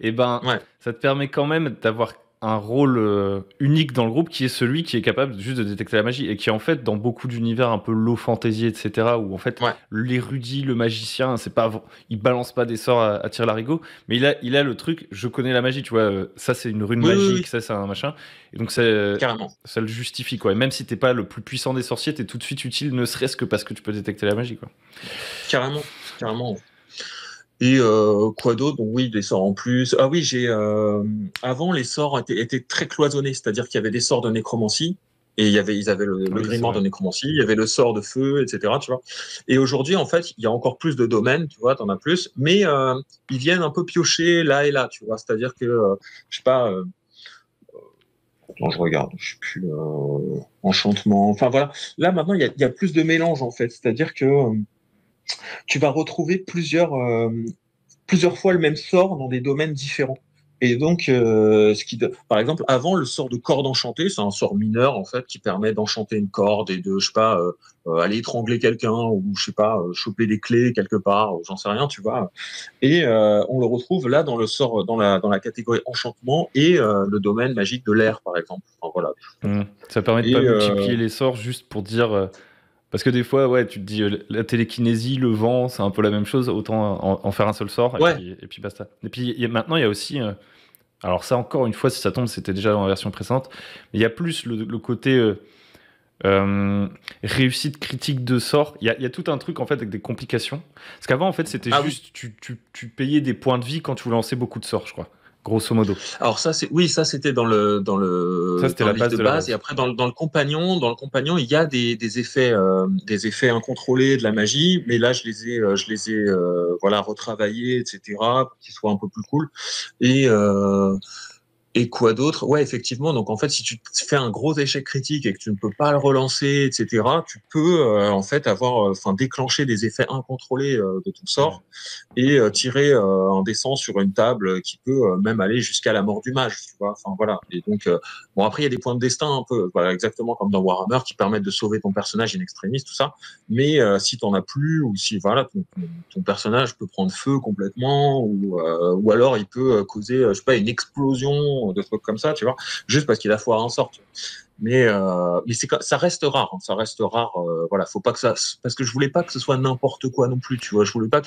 et ben, ouais, ça te permet quand même d'avoir un rôle unique dans le groupe qui est celui qui est capable juste de détecter la magie et qui en fait dans beaucoup d'univers un peu low fantasy etc où en fait ouais. l'érudit le magicien c'est pas il balance pas des sorts à tir larigot mais il a le truc je connais la magie tu vois ça c'est une rune Oui, oui, magique oui, ça c'est un machin et donc carrément, ça le justifie quoi et même si t'es pas le plus puissant des sorciers t'es tout de suite utile ne serait-ce que parce que tu peux détecter la magie quoi. carrément, carrément. Et quoi d'autre? Donc oui, des sorts en plus. Ah oui, avant les sorts étaient très cloisonnés, c'est-à-dire qu'il y avait des sorts de nécromancie Et ils avaient le Oui, c'est grimoire de vrai. nécromancie, il y avait le sort de feu, etc. Tu vois. Et aujourd'hui, en fait, il y a encore plus de domaines, tu vois, t'en as plus, mais ils viennent un peu piocher là et là, tu vois. C'est-à-dire que, je sais pas, attends, je regarde, je sais plus, enchantement. Enfin voilà. Là maintenant, il y a plus de mélange en fait. C'est-à-dire que tu vas retrouver plusieurs fois le même sort dans des domaines différents. Et donc, par exemple, avant, le sort de corde enchantée, c'est un sort mineur en fait qui permet d'enchanter une corde et de, je sais pas, aller étrangler quelqu'un ou je sais pas, choper des clés quelque part, ou j'en sais rien, tu vois. Et on le retrouve là dans le sort, dans la catégorie enchantement et le domaine magique de l'air, par exemple. Enfin, voilà. Ça permet de pas Et multiplier les sorts juste pour dire. Parce que des fois, ouais, tu te dis la télékinésie, le vent, c'est un peu la même chose, autant en faire un seul sort ouais, et puis basta. Et puis maintenant, il y a aussi. Alors, ça, encore une fois, si ça tombe, c'était déjà dans la version précédente, mais il y a plus le côté. Réussite critique de sort, il y a tout un truc en fait avec des complications. Parce qu'avant en fait c'était ah oui. juste tu payais des points de vie quand tu voulais lancer beaucoup de sorts, je crois, grosso modo. Alors ça c'est oui, ça c'était Ça c'était dans la le livre base de de la base et base. après dans le compagnon, il y a des effets incontrôlés de la magie, mais là je les ai voilà retravaillés etc. pour qu'ils soient un peu plus cool et et quoi d'autre? Ouais, effectivement. Donc, en fait, si tu fais un gros échec critique et que tu ne peux pas le relancer, etc., tu peux en fait avoir, enfin, déclencher des effets incontrôlés de ton Ouais. sort et tirer un dé 100 sur une table qui peut même aller jusqu'à la mort du mage, tu vois. Enfin voilà. Et donc bon après il y a des points de destin un peu, voilà, exactement comme dans Warhammer qui permettent de sauver ton personnage in extremis, tout ça. Mais si t'en as plus ou si voilà ton personnage peut prendre feu complètement ou alors il peut causer je sais pas une explosion de trucs comme ça, tu vois, juste parce qu'il a foiré un sort. Tu vois. Mais ça reste rare, hein, ça reste rare. Voilà, faut pas que ça parce que je voulais pas que ce soit n'importe quoi non plus, tu vois. Je voulais pas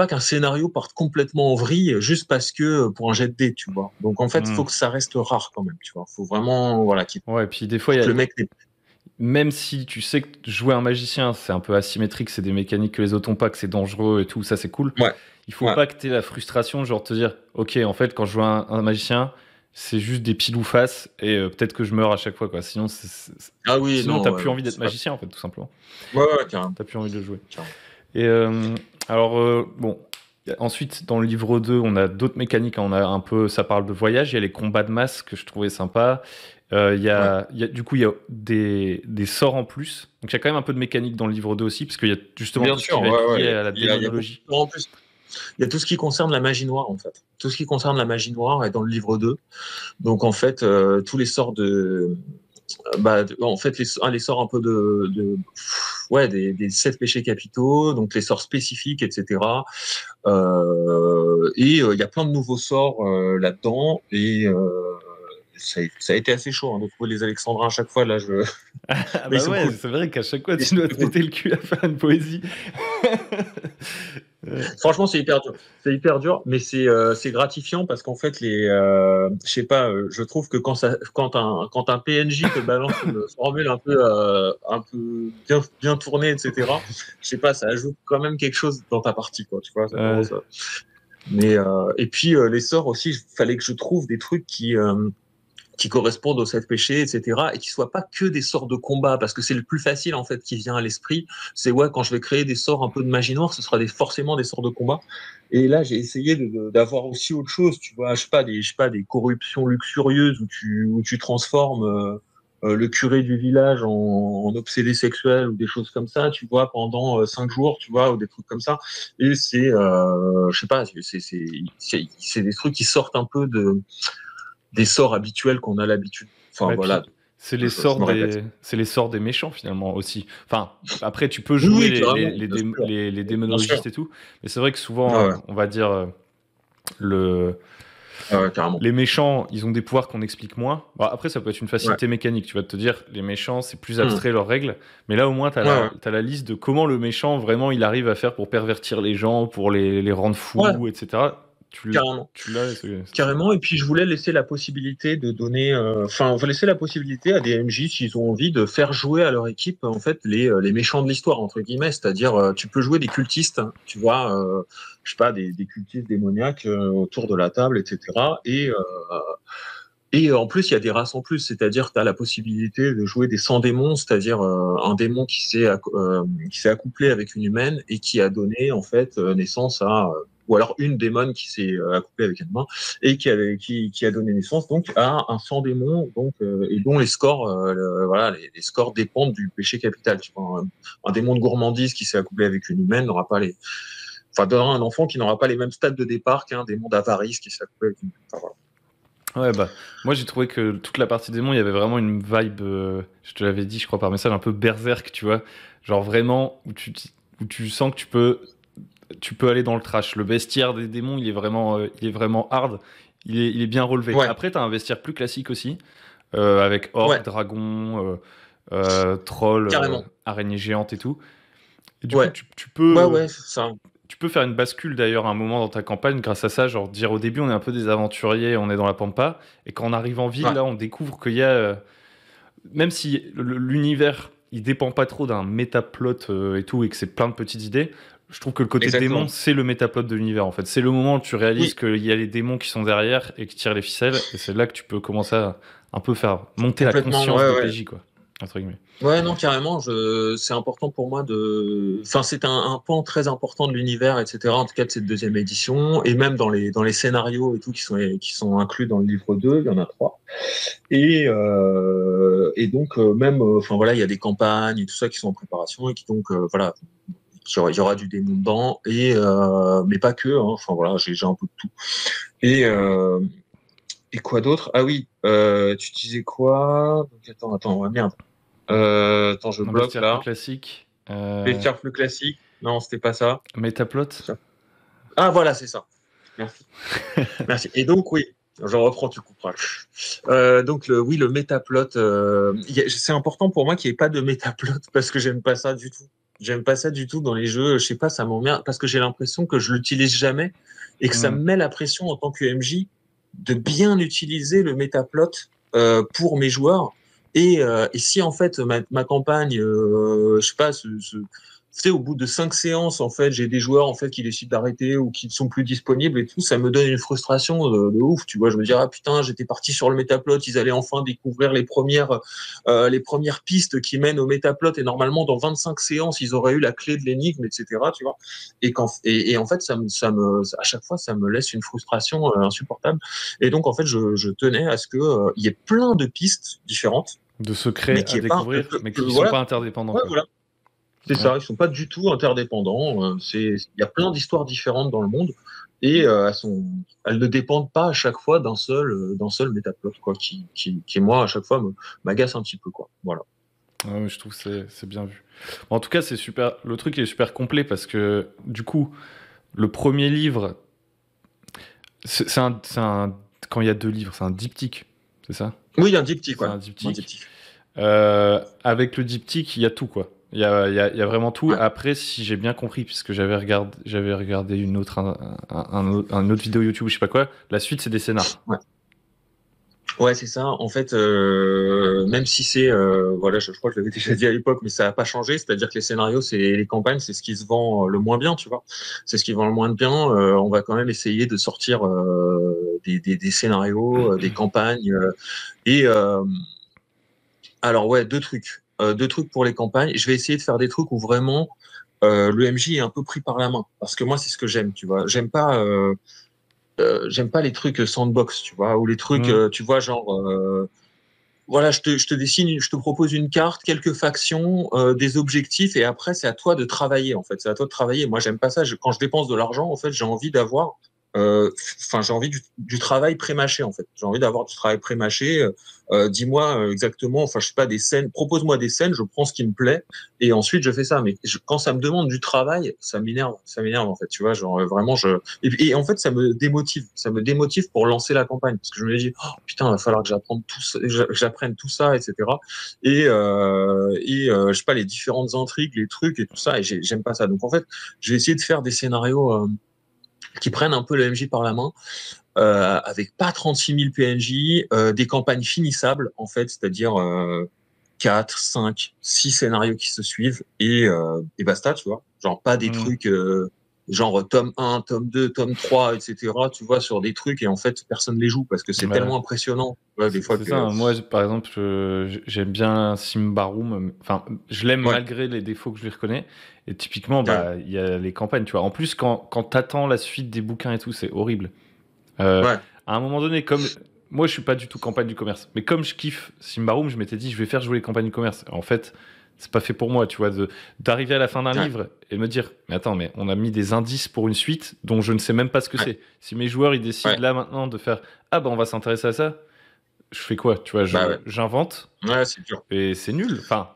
qu'un scénario parte complètement en vrille juste parce que pour un jet de dés, tu vois. Donc en fait, il Hmm. faut que ça reste rare quand même, tu vois. Faut vraiment, voilà, Ouais, et puis des fois, faut que le mec même si tu sais que jouer un magicien, c'est un peu asymétrique, c'est des mécaniques que les autres ont pas, que c'est dangereux et tout, ça c'est cool. ouais, Il faut ouais. pas que tu aies la frustration, genre te dire, ok, en fait, quand je joue un magicien, c'est juste des piles ou face et peut-être que je meurs à chaque fois, quoi. Ah oui, Sinon t'as non, plus envie d'être c'est pas. magicien, en fait, tout simplement. Ouais, ouais, carrément, T'as plus envie de jouer. carrément. Et alors, bon, ensuite, dans le livre 2, on a d'autres mécaniques. On a un peu, ça parle de voyage. Il y a les combats de masse que je trouvais sympa. Ouais. Du coup, il y a des sorts en plus. Donc, il y a quand même un peu de mécanique dans le livre 2 aussi, parce qu'il y a justement Bien tout ce sûr, qui va être ouais, ouais. lié à la Il y a beaucoup démonologie. de en plus. Il y a tout ce qui concerne la magie noire, en fait. Tout ce qui concerne la magie noire est dans le livre 2. Donc, en fait, tous les sorts en fait, les sorts un peu ouais, des 7 péchés capitaux, donc les sorts spécifiques, etc. Et il y a plein de nouveaux sorts là-dedans. Et ça a été assez chaud hein, de trouver les Alexandrins à chaque fois. Là, Ah mais ils bah sont ouais, cool. c'est vrai qu'à chaque fois, Ils tu sont dois te cool. péter le cul à faire une poésie. Franchement, c'est hyper dur. C'est hyper dur, mais c'est gratifiant parce qu'en fait, je sais pas, je trouve que quand un PNJ te balance une formule un peu bien tournée, etc. Je sais pas, ça ajoute quand même quelque chose dans ta partie, quoi. Tu vois, ça Euh, commence. Mais et puis les sorts aussi, il fallait que je trouve des trucs qui correspondent aux 7 péchés, etc., et qui soient pas que des sorts de combat, parce que c'est le plus facile en fait qui vient à l'esprit. C'est ouais, quand je vais créer des sorts un peu de magie noire, ce sera forcément des sorts de combat. Et là, j'ai essayé d'avoir aussi autre chose, tu vois, je sais pas, des corruptions luxurieuses où tu transformes le curé du village en obsédé sexuel ou des choses comme ça, tu vois, pendant 5 jours, tu vois, ou des trucs comme ça. Et je sais pas, c'est des trucs qui sortent un peu des sorts habituels qu'on a l'habitude. Enfin ouais, voilà, puis c'est je me répète. c'est les sorts des méchants finalement aussi. Enfin, après tu peux Oui, jouer oui, carrément, bien sûr, les bien sûr. démonologistes et tout, mais c'est vrai que Ah souvent, ouais, on va dire le ah ouais, carrément. les méchants, ils ont des pouvoirs qu'on explique moins. Bon, après, ça peut être une Ouais. facilité mécanique. Tu vas te dire, les méchants, c'est plus Hmm. abstrait leurs règles. Mais là, au moins, Ouais, ouais. t'as la liste de comment le méchant, vraiment, il arrive à faire pour pervertir les gens, pour les rendre Ouais, fous, etc. carrément. Tu l'as, c'est sympa. Carrément, et puis je voulais laisser la possibilité de donner, enfin, on va laisser la possibilité à des MJ s'ils ont envie de faire jouer à leur équipe en fait les méchants de l'histoire entre guillemets, c'est-à-dire tu peux jouer des cultistes, hein, tu vois, je sais pas des cultistes démoniaques autour de la table, etc. Et en plus, il y a des races en plus, c'est-à-dire que tu as la possibilité de jouer des 100 démons, c'est-à-dire un démon qui s'est accouplé avec une humaine et qui a donné en fait naissance à, ou alors une démone qui s'est accouplée avec un humain et qui a donné naissance donc à un 100 démons, donc et dont les scores, voilà, les scores dépendent du péché capital. Tu vois, un démon de gourmandise qui s'est accouplé avec une humaine n'aura pas les, enfin, donnera un enfant qui n'aura pas les mêmes stades de départ qu'un démon d'avarice qui s'est accouplé avec une humaine. Enfin, voilà. Ouais, bah, moi j'ai trouvé que toute la partie démon, il y avait vraiment une vibe, je te l'avais dit, je crois, par message, un peu berserk, tu vois. Genre vraiment, où tu sens que tu peux aller dans le trash. Le bestiaire des démons, il est vraiment hard. Il est bien relevé. Ouais, Après, t'as un bestiaire plus classique aussi, avec orc, ouais, dragon, troll, carrément. araignée géante et tout. Et du coup, Ouais, ouais, ouais, c'est ça. tu peux faire une bascule d'ailleurs à un moment dans ta campagne grâce à ça, genre dire au début on est un peu des aventuriers, on est dans la pampa, et quand on arrive en ville, Ouais, là on découvre qu'il y a, même si l'univers il dépend pas trop d'un métaplot et tout, et que c'est plein de petites idées, je trouve que le côté démon exactement. c'est le métaplot de l'univers en fait. C'est le moment où tu réalises Oui, qu'il y a les démons qui sont derrière et qui tirent les ficelles, et c'est là que tu peux commencer à un peu faire monter la complètement. conscience Ouais, des ouais. PJ quoi, entre guillemets. Ouais, non, carrément. C'est important pour moi de. Enfin, c'est un pan très important de l'univers, etc. En tout cas de cette deuxième édition, et même dans les scénarios et tout qui sont inclus dans le livre 2, il y en a trois. Et donc même, enfin voilà, il y a des campagnes et tout ça qui sont en préparation et qui donc voilà, il y aura du démon dedans et mais pas que. Hein, enfin voilà, j'ai un peu de tout. Et euh, et quoi d'autre? Ah oui, tu disais quoi? Donc, attends, ouais, merde. Attends, je Un bloque bestiaire plus là. classique, Bestiaire plus classique. Non, c'était pas ça. métaplot. Ah voilà, c'est ça. Merci. Merci. Et donc oui, je reprends, tu couperas. Donc oui, le métaplot, c'est important pour moi qu'il n'y ait pas de métaplot parce que j'aime pas ça du tout. J'aime pas ça du tout dans les jeux. Je sais pas, ça m'emmerde parce que j'ai l'impression que je l'utilise jamais et que ça me Hmm. met la pression en tant que MJ de bien utiliser le métaplot pour mes joueurs. Et si en fait ma campagne, je sais pas, tu sais, au bout de 5 séances, en fait, j'ai des joueurs en fait qui décident d'arrêter ou qui ne sont plus disponibles et tout, ça me donne une frustration de ouf. Tu vois, je me dis ah putain, j'étais parti sur le métaplot, ils allaient enfin découvrir les premières pistes qui mènent au métaplot et normalement dans 25 séances, ils auraient eu la clé de l'énigme, etc. Tu vois. Et en fait, à chaque fois, ça me laisse une frustration insupportable. Et donc en fait, je tenais à ce que il y ait plein de pistes différentes, De mais secrets qui à est pas découvrir, mais qui sont voilà. pas interdépendants, Ouais, quoi. voilà. C'est Ouais. ça, ils sont pas du tout interdépendants. Il y a plein d'histoires différentes dans le monde et elles ne dépendent pas à chaque fois d'un seul métaplot, quoi, qui moi à chaque fois m'agace un petit peu, quoi. Voilà. Ouais, je trouve que c'est bien vu. Bon, en tout cas, c'est super. Le truc est super complet parce que du coup, le premier livre, c'est un. Quand il y a deux livres, c'est un diptyque, c'est ça? Oui, il y a un diptyque, C'est ouais. un Un diptyque. diptyque. Avec le diptyque, il y a tout, quoi. Il y a vraiment tout. Ouais. Après, si j'ai bien compris, puisque j'avais regardé une autre, un autre vidéo YouTube, je sais pas quoi, la suite, c'est des scénars. Ouais. Ouais, c'est ça. En fait, même si c'est, voilà, je crois que je l'avais déjà dit à l'époque, mais ça n'a pas changé. C'est-à-dire que les scénarios, c'est les campagnes, c'est ce qui se vend le moins bien, tu vois. C'est ce qui vend le moins bien. On va quand même essayer de sortir des scénarios, des campagnes. Et alors ouais, deux trucs pour les campagnes. Je vais essayer de faire des trucs où vraiment le MJ est un peu pris par la main, parce que moi, c'est ce que j'aime, tu vois. J'aime pas les trucs sandbox, tu vois, ou les trucs, Hmm. tu vois, genre. Voilà, je te dessine, je te propose une carte, quelques factions, des objectifs, et après c'est à toi de travailler en fait. C'est à toi de travailler. Moi, j'aime pas ça. Quand je dépense de l'argent, en fait, j'ai envie d'avoir, enfin, j'ai envie du travail pré-mâché en fait. J'ai envie d'avoir du travail pré-mâché. Dis-moi exactement, enfin, je sais pas, des scènes. Propose-moi des scènes, je prends ce qui me plaît, et ensuite je fais ça. Mais quand ça me demande du travail, ça m'énerve en fait. Tu vois, genre vraiment, et en fait, ça me démotive pour lancer la campagne, parce que je me dis putain, il va falloir que j'apprenne tout ça, etc. Je sais pas, les différentes intrigues, les trucs et tout ça, et j'aime pas ça. Donc en fait, je vais essayer de faire des scénarios qui prennent un peu le MJ par la main, avec pas 36 000 PNJ, des campagnes finissables, en fait, c'est-à-dire 4, 5, 6 scénarios qui se suivent, et basta, tu vois. Genre pas des Hmm. trucs. genre tome 1, tome 2, tome 3, etc., tu vois, sur des trucs, et en fait, personne les joue, parce que c'est Bah, tellement impressionnant, ouais, des fois c'est ça, que... hein. Moi, par exemple, j'aime bien Simbarum. Enfin, je l'aime Ouais, malgré les défauts que je lui reconnais. Et typiquement, ouais, bah, il y a les campagnes, tu vois. En plus, quand t'attends la suite des bouquins et tout, c'est horrible. Euh, ouais, à un moment donné, comme moi, je suis pas du tout campagne du commerce, mais comme je kiffe Simbarum, je m'étais dit, je vais faire jouer les campagnes du commerce. En fait, c'est pas fait pour moi, tu vois, d'arriver à la fin d'un ouais, livre et me dire, mais attends, mais on a mis des indices pour une suite dont je ne sais même pas ce que ouais, c'est. Si mes joueurs ils décident ouais, là maintenant de faire, ah bah on va s'intéresser à ça, je fais quoi, tu vois, bah ouais, j'invente ouais, c'est dur. et c'est nul. Enfin,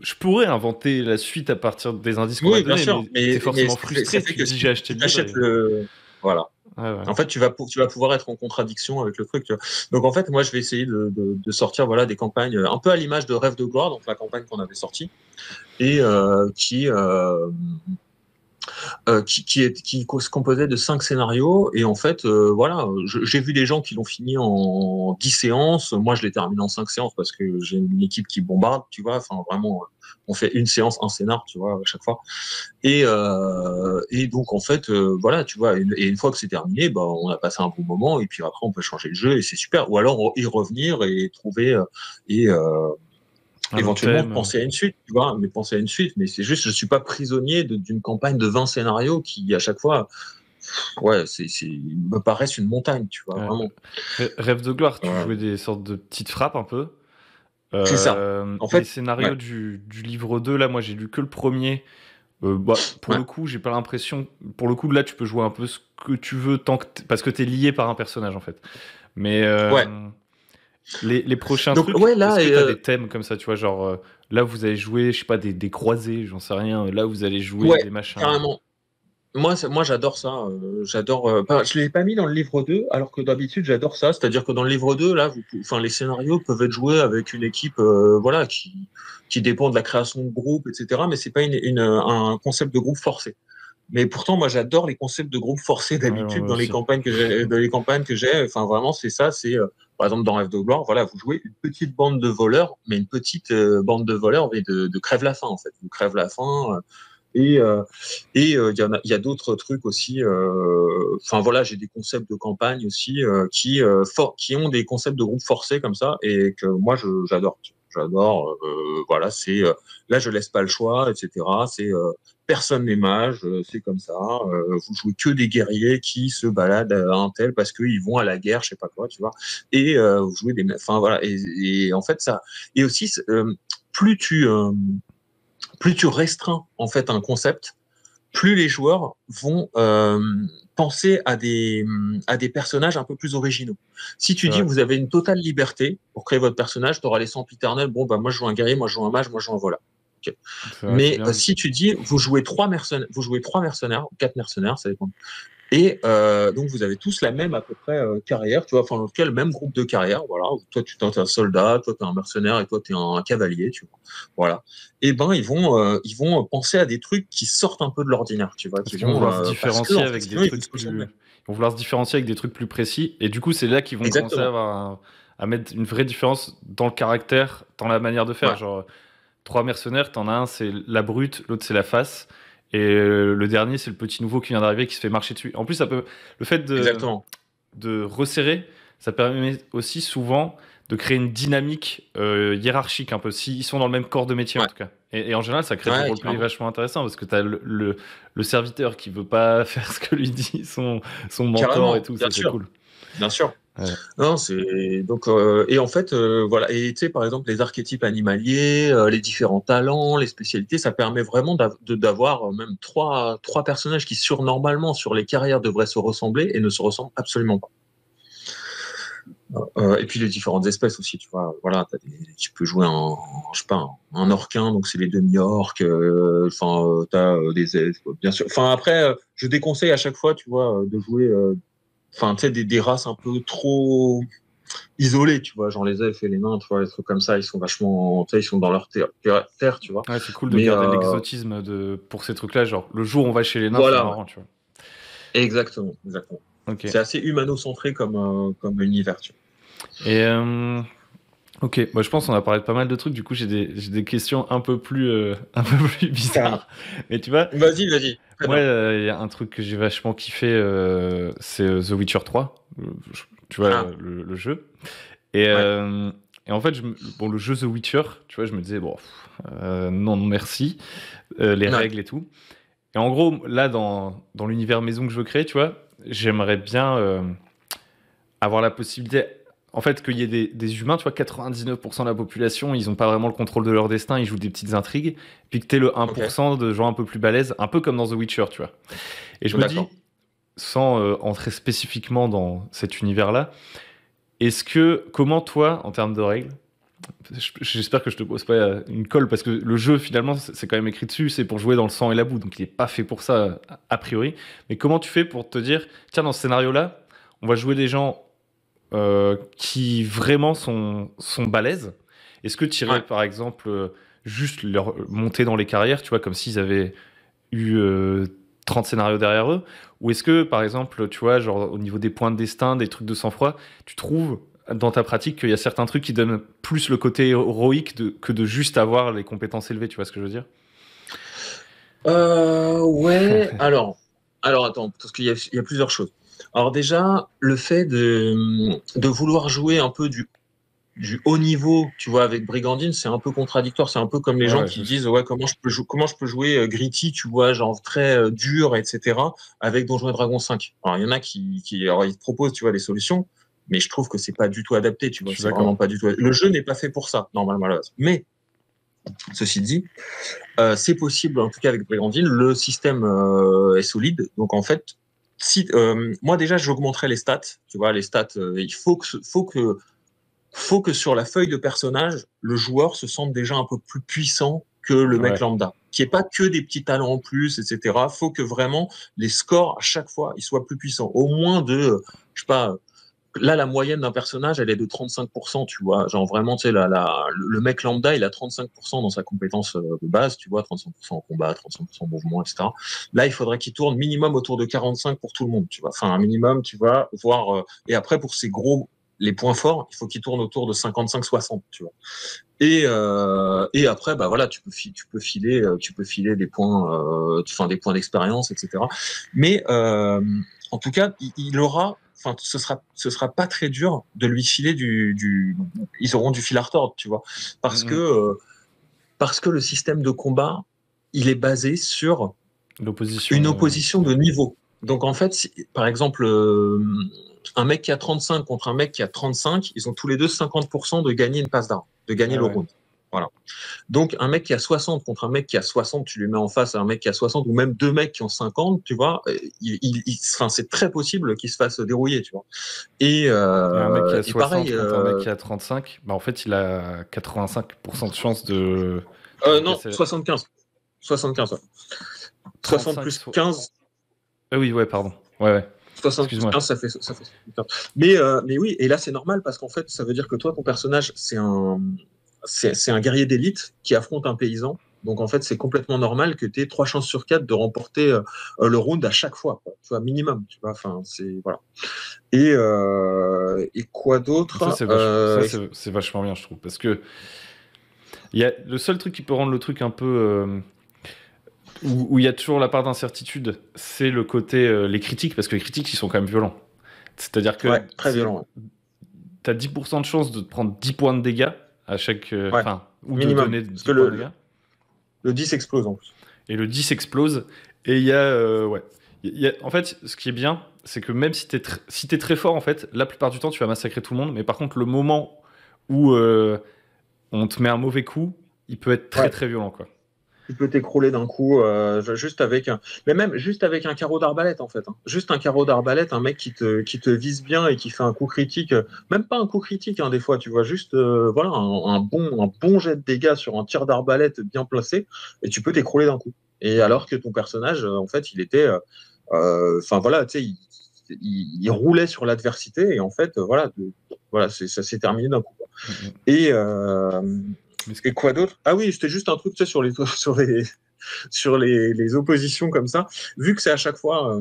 je pourrais inventer la suite à partir des indices qu'on m'a Oui, bien donnés, sûr, mais t'es mais forcément ça frustré. fait Tu te que dis, j'ai acheté si le livre t'achètes et le... Voilà. ouais, ouais. En fait, tu vas pouvoir être en contradiction avec le truc. Tu vois. Donc, en fait, moi, je vais essayer de sortir voilà, des campagnes un peu à l'image de Rêve de gloire, donc la campagne qu'on avait sortie, et qui se composait de 5 scénarios. Et en fait, voilà, j'ai vu des gens qui l'ont fini en 10 séances. Moi, je l'ai terminé en 5 séances parce que j'ai une équipe qui bombarde, tu vois. Enfin, vraiment, on fait une séance, un scénar, tu vois, à chaque fois. Et donc, en fait, voilà, tu vois, et une fois que c'est terminé, bah, on a passé un bon moment. Et puis après, on peut changer le jeu et c'est super. Ou alors y revenir et trouver et Un autre éventuellement thème. penser à une suite, tu vois, mais penser à une suite. Mais c'est juste, je suis pas prisonnier d'une campagne de 20 scénarios qui, à chaque fois, ouais, me paraissent une montagne, tu vois, Ouais. vraiment. Rêve de gloire, tu Euh, jouais des sortes de petites frappes un peu. c'est ça. En Les fait, scénarios ouais, du livre 2 là, moi j'ai lu que le premier. Bah, pour ouais, le coup, j'ai pas l'impression. Pour le coup, là, tu peux jouer un peu ce que tu veux tant que parce que t'es lié par un personnage en fait. Mais ouais. les prochains Donc, trucs, ouais, est-ce là, que t'as des thèmes comme ça, tu vois, genre là vous allez jouer, je sais pas, des croisés, j'en sais rien. Là vous allez jouer ouais, des machins. carrément. Moi, j'adore ça. J'adore. Je l'ai pas mis dans le livre 2, alors que d'habitude, j'adore ça. C'est-à-dire que dans le livre 2, là, enfin, les scénarios peuvent être joués avec une équipe, voilà, qui dépend de la création de groupe, etc. Mais c'est pas un concept de groupe forcé. Mais pourtant, moi, j'adore les concepts de groupe forcé Ouais, d'habitude moi dans les aussi. campagnes que j'ai, dans les campagnes que j'ai. Enfin, vraiment, c'est ça. C'est, par exemple, dans Rêve de gloire, voilà, vous jouez une petite bande de voleurs, mais une petite bande de voleurs, mais de crève la faim, en fait. Vous crève la faim. Et il y a d'autres trucs aussi. Enfin voilà, j'ai des concepts de campagne aussi qui ont des concepts de groupe forcé comme ça et que moi j'adore. J'adore. Voilà, c'est là je laisse pas le choix, etc. C'est personne n'est mage, c'est comme ça. Vous jouez que des guerriers qui se baladent à un tel parce qu'ils vont à la guerre, je sais pas quoi, tu vois. Et vous jouez des, enfin voilà. Et en fait ça. Et aussi plus tu plus tu restreins en fait un concept, plus les joueurs vont penser à des personnages un peu plus originaux. Si tu C'est dis vrai. vous avez une totale liberté pour créer votre personnage, tu auras les sempiternels, bon bah moi je joue un guerrier, moi je joue un mage, moi je joue un voleur. Okay. C'est vrai, c'est Mais bien dit. si tu dis vous jouez 3 mercenaires, 4 mercenaires, ça dépend. Et donc vous avez tous la même à peu près carrière, tu vois, enfin en tout cas le même groupe de carrière, voilà. Toi tu es un soldat, toi tu es un mercenaire et toi tu es un cavalier, tu vois. Voilà. Et ben ils vont penser à des trucs qui sortent un peu de l'ordinaire, tu vois, Parce qui qu'ils vont vont vouloir se parce que différencier en fait avec des sinon ils vont trucs se plus. ressembler. Ils vont vouloir se différencier avec des trucs plus précis. Et du coup, c'est là qu'ils vont commencer Exactement. à mettre une vraie différence dans le caractère, dans la manière de faire. Ouais, Genre, trois mercenaires, t'en as un, c'est la brute, l'autre, c'est la face. Et le dernier, c'est le petit nouveau qui vient d'arriver qui se fait marcher dessus. En plus, ça peut. Le fait exactement. de resserrer, ça permet aussi souvent de créer une dynamique hiérarchique un peu, s'ils sont dans le même corps de métier en Ouais, tout cas. Et en général, ça crée du ouais, roleplay carrément. vachement intéressant parce que tu as le serviteur qui veut pas faire ce que lui dit son mentor et Carrément, tout, bien ça c'est sûr, cool. bien sûr. Ouais. Non, c'est donc et en fait voilà et tu sais par exemple les archétypes animaliers, les différents talents, les spécialités, ça permet vraiment d'avoir même trois personnages qui normalement sur les carrières devraient se ressembler et ne se ressemblent absolument pas. Et puis les différentes espèces aussi, tu vois. Voilà, tu peux jouer je sais pas, un orquin, donc c'est les demi-orques. Enfin, t'as des elfes, bien sûr. Enfin après, je déconseille à chaque fois, tu vois, de jouer. Enfin, tu sais, des races un peu trop isolés, tu vois, genre les elfes et les nains, tu vois, les trucs comme ça, ils sont vachement, tu sais, ils sont dans leur terre, tu vois. Ouais, c'est cool de Mais garder l'exotisme pour ces trucs-là. Genre, le jour où on va chez les nains, c'est voilà, ouais. marrant, tu vois. Exactement, exactement. Ok. C'est assez humano-centré comme univers, tu Et Ok, moi je pense qu'on a parlé de pas mal de trucs, du coup j'ai des questions un peu plus Carrément. bizarres. Mais tu vois, Vas-y, vas-y. Très moi bien. il y a un truc que j'ai vachement kiffé, c'est The Witcher 3, tu vois, Ah, le jeu. Et, ouais. euh, et en fait, bon, le jeu The Witcher, tu vois, je me disais, bon, non, non, merci, les Ouais. règles et tout. Et en gros, là, dans l'univers maison que je veux créer, tu vois, j'aimerais bien avoir la possibilité, en fait, qu'il y ait des humains, tu vois, 99% de la population, ils n'ont pas vraiment le contrôle de leur destin, ils jouent des petites intrigues, puis que tu le Ok. 1% de gens un peu plus balèzes, un peu comme dans The Witcher, tu vois. Et je me dis, D'accord. sans entrer spécifiquement dans cet univers-là, comment toi, en termes de règles, j'espère que je te pose pas une colle parce que le jeu finalement c'est quand même écrit dessus, c'est pour jouer dans le sang et la boue, donc il est pas fait pour ça a priori. Mais comment tu fais pour te dire, tiens dans ce scénario-là, on va jouer des gens qui vraiment sont balèzes. Est-ce que tu irais Ouais. par exemple juste leur monter dans les carrières, tu vois, comme s'ils avaient eu 30 scénarios derrière eux? Ou est-ce que, par exemple, tu vois, genre au niveau des points de destin, des trucs de sang-froid, tu trouves dans ta pratique qu'il y a certains trucs qui donnent plus le côté héroïque que de juste avoir les compétences élevées, tu vois ce que je veux dire? Ouais. Alors attends, parce qu'il y a plusieurs choses. Alors déjà, le fait de vouloir jouer un peu du haut niveau, tu vois, avec Brigandine, c'est un peu contradictoire. C'est un peu comme les Ouais, gens ouais, qui disent, ouais, comment je peux jouer Gritty, tu vois, genre très dur, etc., avec Donjons et Dragons 5. Alors, il y en a alors, ils te proposent, tu vois, des solutions, mais je trouve que c'est pas du tout adapté, tu je vois, suis c'est vraiment d'accord. pas du tout. Le jeu n'est pas fait pour ça, normalement, à la base. Mais, ceci dit, c'est possible, en tout cas avec Brigandine, le système est solide. Donc, en fait, si, moi, déjà, j'augmenterais les stats, tu vois, les stats, il faut que sur la feuille de personnage, le joueur se sente déjà un peu plus puissant que le mec Ouais. lambda. Qu'il n'y ait pas que des petits talents en plus, etc. Faut que vraiment les scores, à chaque fois, ils soient plus puissants. Au moins je sais pas, là, la moyenne d'un personnage, elle est de 35%, tu vois. Genre vraiment, tu sais, le mec lambda, il a 35% dans sa compétence de base, tu vois, 35% en combat, 35% en mouvement, etc. Là, il faudrait qu'il tourne minimum autour de 45 pour tout le monde, tu vois. Enfin, un minimum, tu vois, voire, et après, pour ces gros, les points forts, il faut qu'il tourne autour de 55-60, tu vois. Et après, bah voilà, tu peux filer des points, enfin des points d'expérience, etc. Mais en tout cas, il aura, enfin, ce sera pas très dur de lui filer ils auront du fil à retordre, tu vois, parce que Mm, mm. euh, parce que le système de combat, il est basé sur une L'opposition, opposition ouais. de niveau. Donc en fait, par exemple, un mec qui a 35 contre un mec qui a 35, ils ont tous les deux 50% de gagner une passe d'armes, de gagner Ouais, le ouais. round. Voilà. Donc, un mec qui a 60 contre un mec qui a 60, tu lui mets en face à un mec qui a 60 ou même deux mecs qui ont 50, tu vois, enfin, c'est très possible qu'il se fasse dérouiller, tu vois. Et un mec qui a Et 60 pareil, contre un mec qui a 35, bah en fait il a 85% de chance de non, casser 75. 75, ouais. 60 35. plus 15, Ah oui, ouais, pardon. Ouais, ouais. 60 plus Excuse-moi. 15, ça fait 75. Mais oui, et là, c'est normal parce qu'en fait, ça veut dire que toi, ton personnage, c'est un guerrier d'élite qui affronte un paysan. Donc, en fait, c'est complètement normal que tu aies 3 chances sur 4 de remporter le round à chaque fois, quoi. Tu vois, minimum, tu vois, enfin, c'est, voilà. Et quoi Ça, d'autre? c'est vachement bien, je trouve. Parce que le seul truc qui peut rendre le truc un peu. Où il y a toujours la part d'incertitude, c'est le côté. Les critiques, parce que les critiques, ils sont quand même violents. C'est-à-dire que Ouais, très violent. tu as 10% de chance de te prendre 10 points de dégâts à chaque. Ouais, ouais, Enfin, ou de minimum. donner Parce 10 que points de dégâts. le 10 explose en plus. Et le 10 explose. Et il y a. Ouais. En fait, ce qui est bien, c'est que même si t'es très fort, en fait, la plupart du temps, tu vas massacrer tout le monde. Mais par contre, le moment où on te met un mauvais coup, il peut être très Ouais. très violent, quoi. Tu peux t'écrouler d'un coup, juste avec mais même juste avec un carreau d'arbalète en fait. Hein. Juste un carreau d'arbalète, un mec qui te vise bien et qui fait un coup critique, même pas un coup critique hein, des fois, tu vois, juste voilà un bon jet de dégâts sur un tir d'arbalète bien placé et tu peux t'écrouler d'un coup. Et alors que ton personnage, en fait, il était, enfin voilà, tu sais, il roulait sur l'adversité et en fait, voilà, ça s'est terminé d'un coup. Quoi. Mm, mm. Et Mais ce et quoi d'autre? Ah oui, c'était juste un truc tu sais, sur les oppositions comme ça. Vu que c'est à chaque fois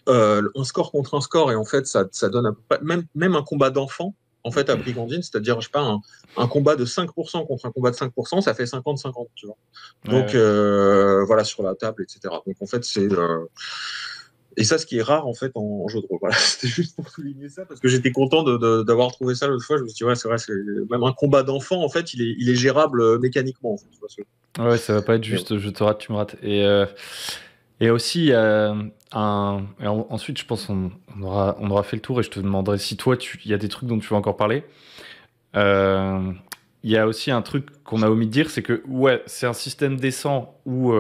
un score contre un score, et en fait, ça donne à peu près, même un combat d'enfant. en fait, à Brigandine, c'est-à-dire, je sais pas, un combat de 5% contre un combat de 5%, ça fait 50-50, tu vois. Donc, Ouais. voilà, sur la table, etc. Donc, en fait, et ça, ce qui est rare, en fait, en jeu de rôle. Voilà, c'était juste pour souligner ça, parce que j'étais content d'avoir trouvé ça l'autre fois. Je me suis dit, ouais, c'est vrai, même un combat d'enfant, en fait, il est gérable mécaniquement, en fait. Tu vois, Ouais, ça va pas être mais bon. juste je te rate, tu me rates. Et aussi, ensuite, je pense on aura fait le tour et je te demanderai si toi, il y a des trucs dont tu veux encore parler. Euh, Il y a aussi un truc qu'on a omis de dire, c'est que ouais, c'est un système décent où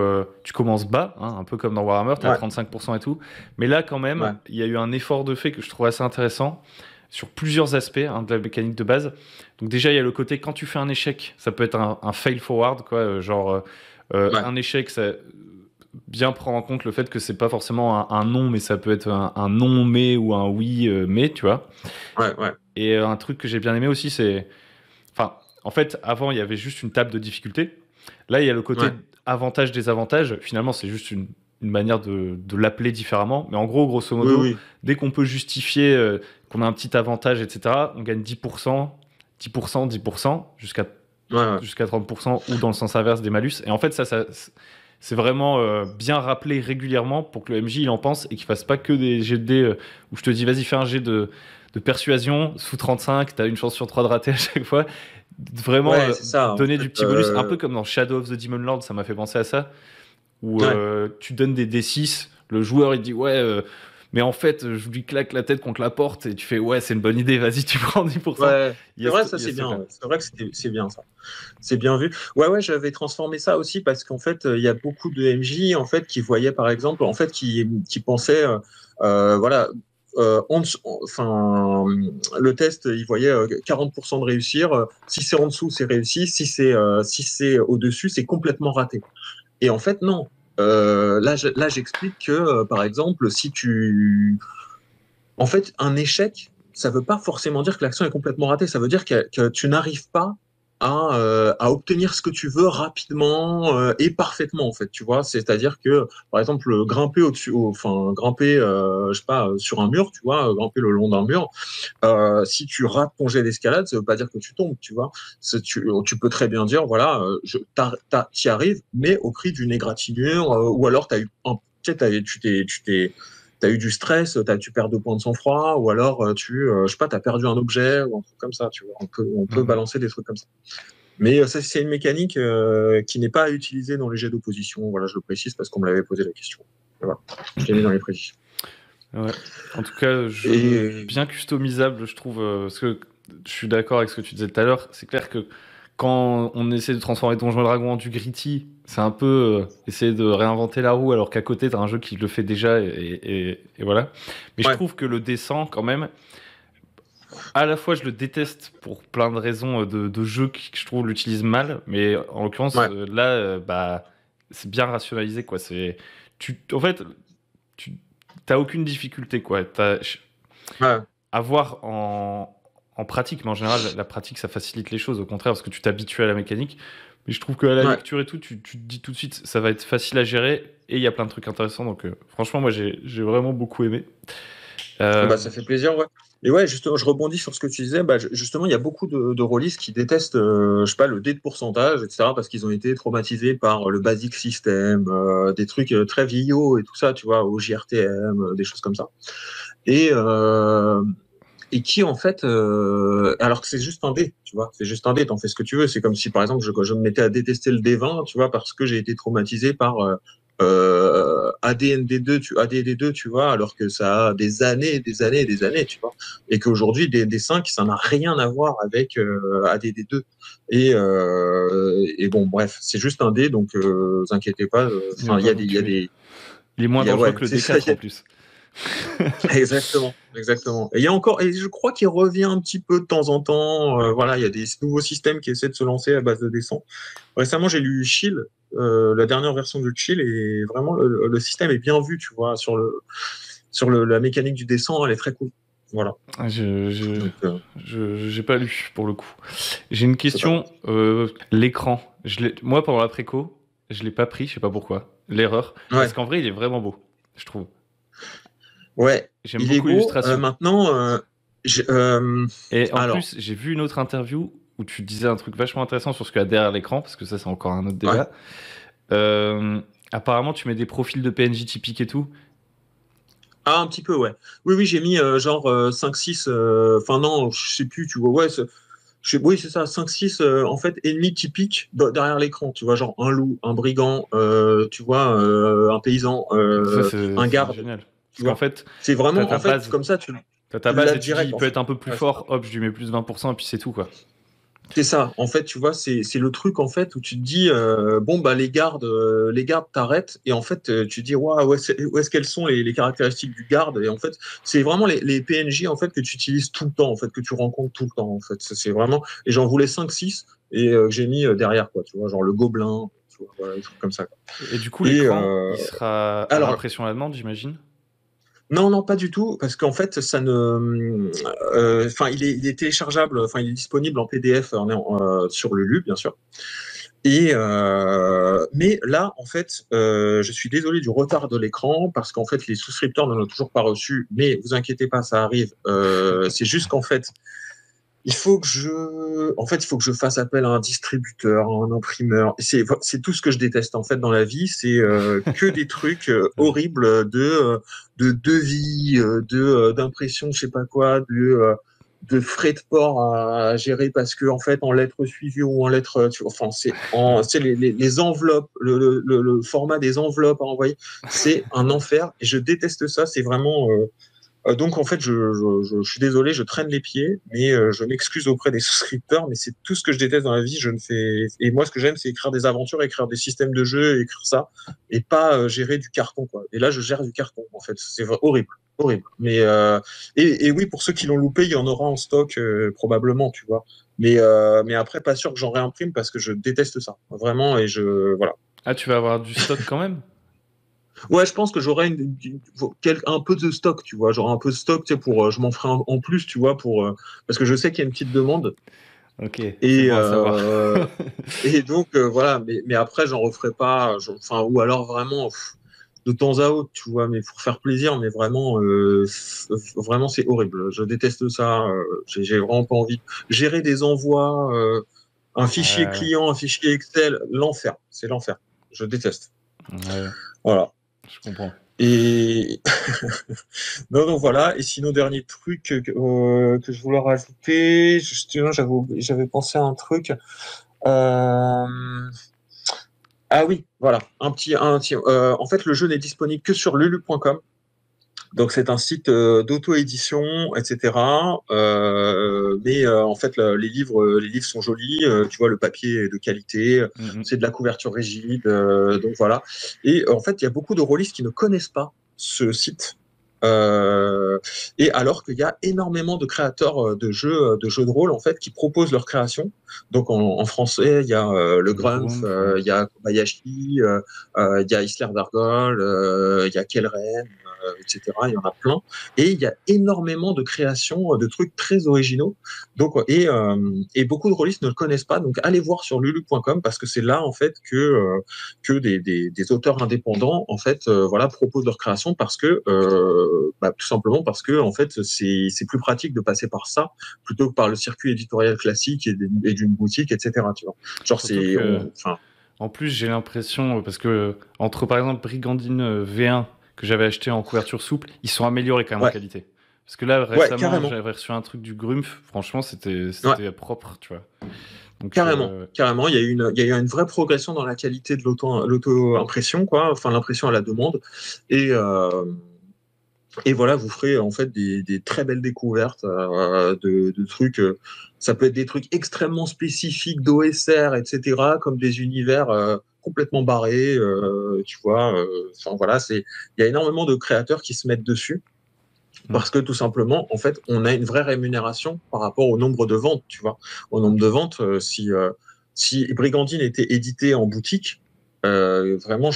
tu commences bas, hein, un peu comme dans Warhammer, tu as Ouais, 35% et tout. Mais là, quand même, ouais, il y a eu un effort de fait que je trouve assez intéressant sur plusieurs aspects hein, de la mécanique de base. Donc déjà, il y a le côté quand tu fais un échec, ça peut être un fail forward, quoi, ouais, un échec, ça bien prendre en compte le fait que c'est pas forcément un non, mais ça peut être un non mais ou un oui mais, tu vois. ouais, ouais, Et un truc que j'ai bien aimé aussi, c'est enfin, en fait, avant, il y avait juste une table de difficulté. Là, il y a le côté ouais. avantage, désavantage. Finalement, c'est juste une manière de l'appeler différemment. Mais en gros, grosso Oui, modo, oui. dès qu'on peut justifier qu'on a un petit avantage, etc., on gagne 10%, 10%, 10%, Ouais, ouais. jusqu'à 30%, ou dans le sens inverse des malus. Et en fait, ça c'est vraiment bien rappelé régulièrement pour que le MJ il en pense et qu'il fasse pas que des jets de dés où je te dis vas-y fais un jet de persuasion sous 35, t'as une chance sur 3 de rater à chaque fois. Vraiment Ouais, c'est ça, en donner fait. du petit bonus, un peu comme dans Shadow of the Demon Lord, ça m'a fait penser à ça, où Ouais, tu donnes des D6, le joueur il dit ouais, mais en fait je lui claque la tête contre la porte et tu fais ouais c'est une bonne idée, vas-y tu prends 10%. ouais. Il y C'est a vrai, ce, ça, il y a c'est ce bien. truc-là. Ouais. C'est vrai que c'est bien, ça. C'est bien vu. Ouais, ouais, j'avais transformé ça aussi parce qu'en fait, il y a beaucoup de MJ, en fait, qui voyaient, par exemple, en fait, qui pensaient, voilà, enfin, le test, ils voyaient 40% de réussir. Si c'est en dessous, c'est réussi. Si c'est au-dessus, c'est complètement raté. Et en fait, non. Là, j'explique que, par exemple, si tu en fait, un échec, ça ne veut pas forcément dire que l'action est complètement ratée. Ça veut dire que tu n'arrives pas à obtenir ce que tu veux rapidement et parfaitement, en fait. Tu vois, c'est-à-dire que, par exemple, grimper au-dessus, enfin grimper, je sais pas, sur un mur, tu vois, grimper le long d'un mur. Si tu rates ton jet d'escalade, ça ne veut pas dire que tu tombes, tu vois. Tu peux très bien dire, voilà, t'y arrives, mais au prix d'une égratignure, ou alors tu sais, t'as eu du stress, tu perds 2 points de sang-froid, ou alors je sais pas, t'as perdu un objet, ou un truc comme ça, tu vois. On peut Mhm. balancer des trucs comme ça. Mais ça, c'est une mécanique qui n'est pas à utiliser dans les jets d'opposition. Voilà, je le précise parce qu'on me l'avait posé la question. Voilà, je l'ai mis dans les précisions. Ouais. En tout cas, Et bien customisable, je trouve, parce que je suis d'accord avec ce que tu disais tout à l'heure. C'est clair que quand on essaie de transformer Donjons et Dragons en du gritty, c'est un peu essayer de réinventer la roue, alors qu'à côté, t'as un jeu qui le fait déjà, et voilà. Mais je ouais, trouve que le dessin, quand même, à la fois, je le déteste pour plein de raisons de jeux que je trouve l'utilisent mal, mais en l'occurrence, ouais, là, bah, c'est bien rationalisé, quoi. En fait, tu t'as aucune difficulté, quoi. ouais, À voir en pratique, mais en général, la pratique, ça facilite les choses, au contraire, parce que tu t'habitues à la mécanique. Mais je trouve qu'à la ouais. lecture et tout, tu te dis tout de suite, ça va être facile à gérer, et il y a plein de trucs intéressants. Donc, franchement, moi, j'ai vraiment beaucoup aimé. Euh, Bah, ça fait plaisir, ouais. Et ouais, justement, je rebondis sur ce que tu disais. Bah, justement, il y a beaucoup de rôlistes qui détestent, je sais pas, le dé de pourcentage, etc., parce qu'ils ont été traumatisés par le basic system, des trucs très vieillots et tout ça, tu vois, au JRTM, des choses comme ça. Et, euh, et qui, en fait, alors que c'est juste un dé, tu vois, c'est juste un dé, t'en fais ce que tu veux. C'est comme si, par exemple, je me mettais à détester le D20, tu vois, parce que j'ai été traumatisé par ADND2, tu vois, alors que ça a des années, et des années, et des années, tu vois. Et qu'aujourd'hui, des 5, ça n'a rien à voir avec ADD2. Et bon, bref, c'est juste un dé, donc vous inquiétez pas. il va Enfin, pas vous tuer. Il est moins dangereux ouais, que le c'est ça. D4 en plus. Exactement, exactement. Et il y a encore, et je crois qu'il revient un petit peu de temps en temps. Voilà, il y a des nouveaux systèmes qui essaient de se lancer à base de descente. Récemment, j'ai lu Chill, la dernière version de Chill, et vraiment le système est bien vu, tu vois, la mécanique du descent, elle est très cool. Voilà. Ah, Donc, j'ai pas lu pour le coup. J'ai une c'est pas grave. question. L'écran. Moi, pendant la préco, je l'ai pas pris, je sais pas pourquoi. L'erreur. Parce Ouais, qu'en vrai, il est vraiment beau, je trouve. ouais, J'aime il est beaucoup beau. l'illustration. Maintenant, Et en Alors, plus, j'ai vu une autre interview où tu disais un truc vachement intéressant sur ce qu'il y a derrière l'écran, parce que ça, c'est encore un autre ouais. débat. Euh, Apparemment, tu mets des profils de PNJ typiques et tout. Ah, un petit peu, ouais. Oui, oui, j'ai mis genre 5-6, enfin non, je sais plus, tu vois, ouais, oui, c'est ça, 5-6 en fait, ennemis typiques derrière l'écran, tu vois, genre un loup, un brigand, tu vois, un paysan, Ça, un c'est garde, génial. Parce tu qu'en vois. fait, C'est t'as vraiment, ta en fait, base. comme ça, T'as ta tu base l'as et tu dis, direct, il en peut fait. être un peu plus Ouais, c'est ça. fort. Hop, je lui mets plus 20%, et puis c'est tout, quoi. C'est ça, en fait, tu vois, c'est le truc en fait où tu te dis bon bah les gardes t'arrêtent et en fait tu te dis waouh où est-ce qu'elles sont les caractéristiques du garde et en fait c'est vraiment les PNJ en fait que tu utilises tout le temps en fait que tu rencontres tout le temps en fait c'est vraiment et j'en voulais 5-6 et que j'ai mis derrière quoi tu vois genre le gobelin tu vois, voilà, des trucs comme ça quoi. Et du coup, Et l'écran, il sera à alors l'impression à la demande, j'imagine. non, non, pas du tout, parce qu'en fait, ça ne, enfin, il est téléchargeable, enfin, il est disponible en PDF sur Lulu, bien sûr. Et mais là, en fait, je suis désolé du retard de l'écran parce qu'en fait, les souscripteurs n'en ont toujours pas reçu. Mais vous inquiétez pas, ça arrive. C'est juste qu'en fait, il faut que je fasse appel à un distributeur, à un imprimeur. C'est tout ce que je déteste en fait dans la vie. C'est que des trucs Ouais. horribles de devis, d'impression, je sais pas quoi, de frais de port à gérer parce que en fait en lettres suivies ou en lettres, enfin c'est les enveloppes, le format des enveloppes à envoyer, c'est un enfer et je déteste ça. C'est vraiment donc en fait, je suis désolé, je traîne les pieds, mais je m'excuse auprès des souscripteurs, mais c'est tout ce que je déteste dans la vie. Je ne fais et moi ce que j'aime, c'est écrire des aventures, écrire des systèmes de jeu, écrire ça, et pas gérer du carton quoi. Et là, je gère du carton en fait, horrible, horrible. Mais et oui, pour ceux qui l'ont loupé, il y en aura en stock probablement, tu vois. Mais après, pas sûr que j'en réimprime parce que je déteste ça vraiment et je voilà. Ah, tu vas avoir du stock quand même? Ouais, je pense que j'aurai un peu de stock, tu vois, genre un peu de stock, tu sais, pour, je m'en ferai en plus, tu vois, parce que je sais qu'il y a une petite demande Ok, c'est et bon à savoir. et donc voilà, mais après j'en referai pas, enfin ou alors vraiment de temps à autre, tu vois, mais pour faire plaisir, mais vraiment, vraiment c'est horrible. Je déteste ça. J'ai vraiment pas envie. Gérer des envois, un fichier Ouais, client, un fichier Excel, l'enfer, c'est l'enfer. Je déteste. ouais, Voilà. je comprends. Et non, donc voilà. Et sinon, dernier truc que je voulais rajouter, justement, j'avais pensé à un truc. Euh, Ah oui, voilà, en fait, le jeu n'est disponible que sur lulu.com. Donc c'est un site d'auto-édition, etc. Mais en fait, les livres sont jolis. Tu vois, le papier est de qualité. Mhm. C'est de la couverture rigide. Donc voilà. Et en fait, il y a beaucoup de rôlistes qui ne connaissent pas ce site. Euh, et alors qu'il y a énormément de créateurs de jeux de rôle en fait qui proposent leur création. Donc en français, il y a le Le Grumpf, Groom, ouais. il y a Kobayashi, il y a Isler Dargol, il y a Kelren, etc. Il y en a plein. Et il y a énormément de créations, de trucs très originaux. Donc, et beaucoup de rôlistes ne le connaissent pas. Donc, allez voir sur lulu.com parce que c'est là, en fait, que des auteurs indépendants, en fait, voilà, proposent leur création parce que, tout simplement parce que, en fait, c'est plus pratique de passer par ça plutôt que par le circuit éditorial classique et d'une boutique, etc. Tu vois. Genre, Surtout que, enfin, en plus, j'ai l'impression, parce que entre par exemple Brigandine V1 que j'avais acheté en couverture souple, ils sont améliorés quand même en ouais, qualité. Parce que là, ouais, récemment, carrément. j'avais reçu un truc du Grumpf, franchement, Ouais. c'était propre, tu vois. Donc, Carrément, carrément. Il y a eu une vraie progression dans la qualité de l'auto-impression, quoi. Enfin, l'impression à la demande. Et, euh, et voilà, vous ferez en fait des très belles découvertes de trucs. Ça peut être des trucs extrêmement spécifiques d'OSR, etc., comme des univers complètement barrés. Tu vois. Enfin voilà, il y a énormément de créateurs qui se mettent dessus mm. parce que tout simplement, en fait, on a une vraie rémunération par rapport au nombre de ventes, tu vois. Au nombre de ventes, si Brigandine était édité en boutique, vraiment,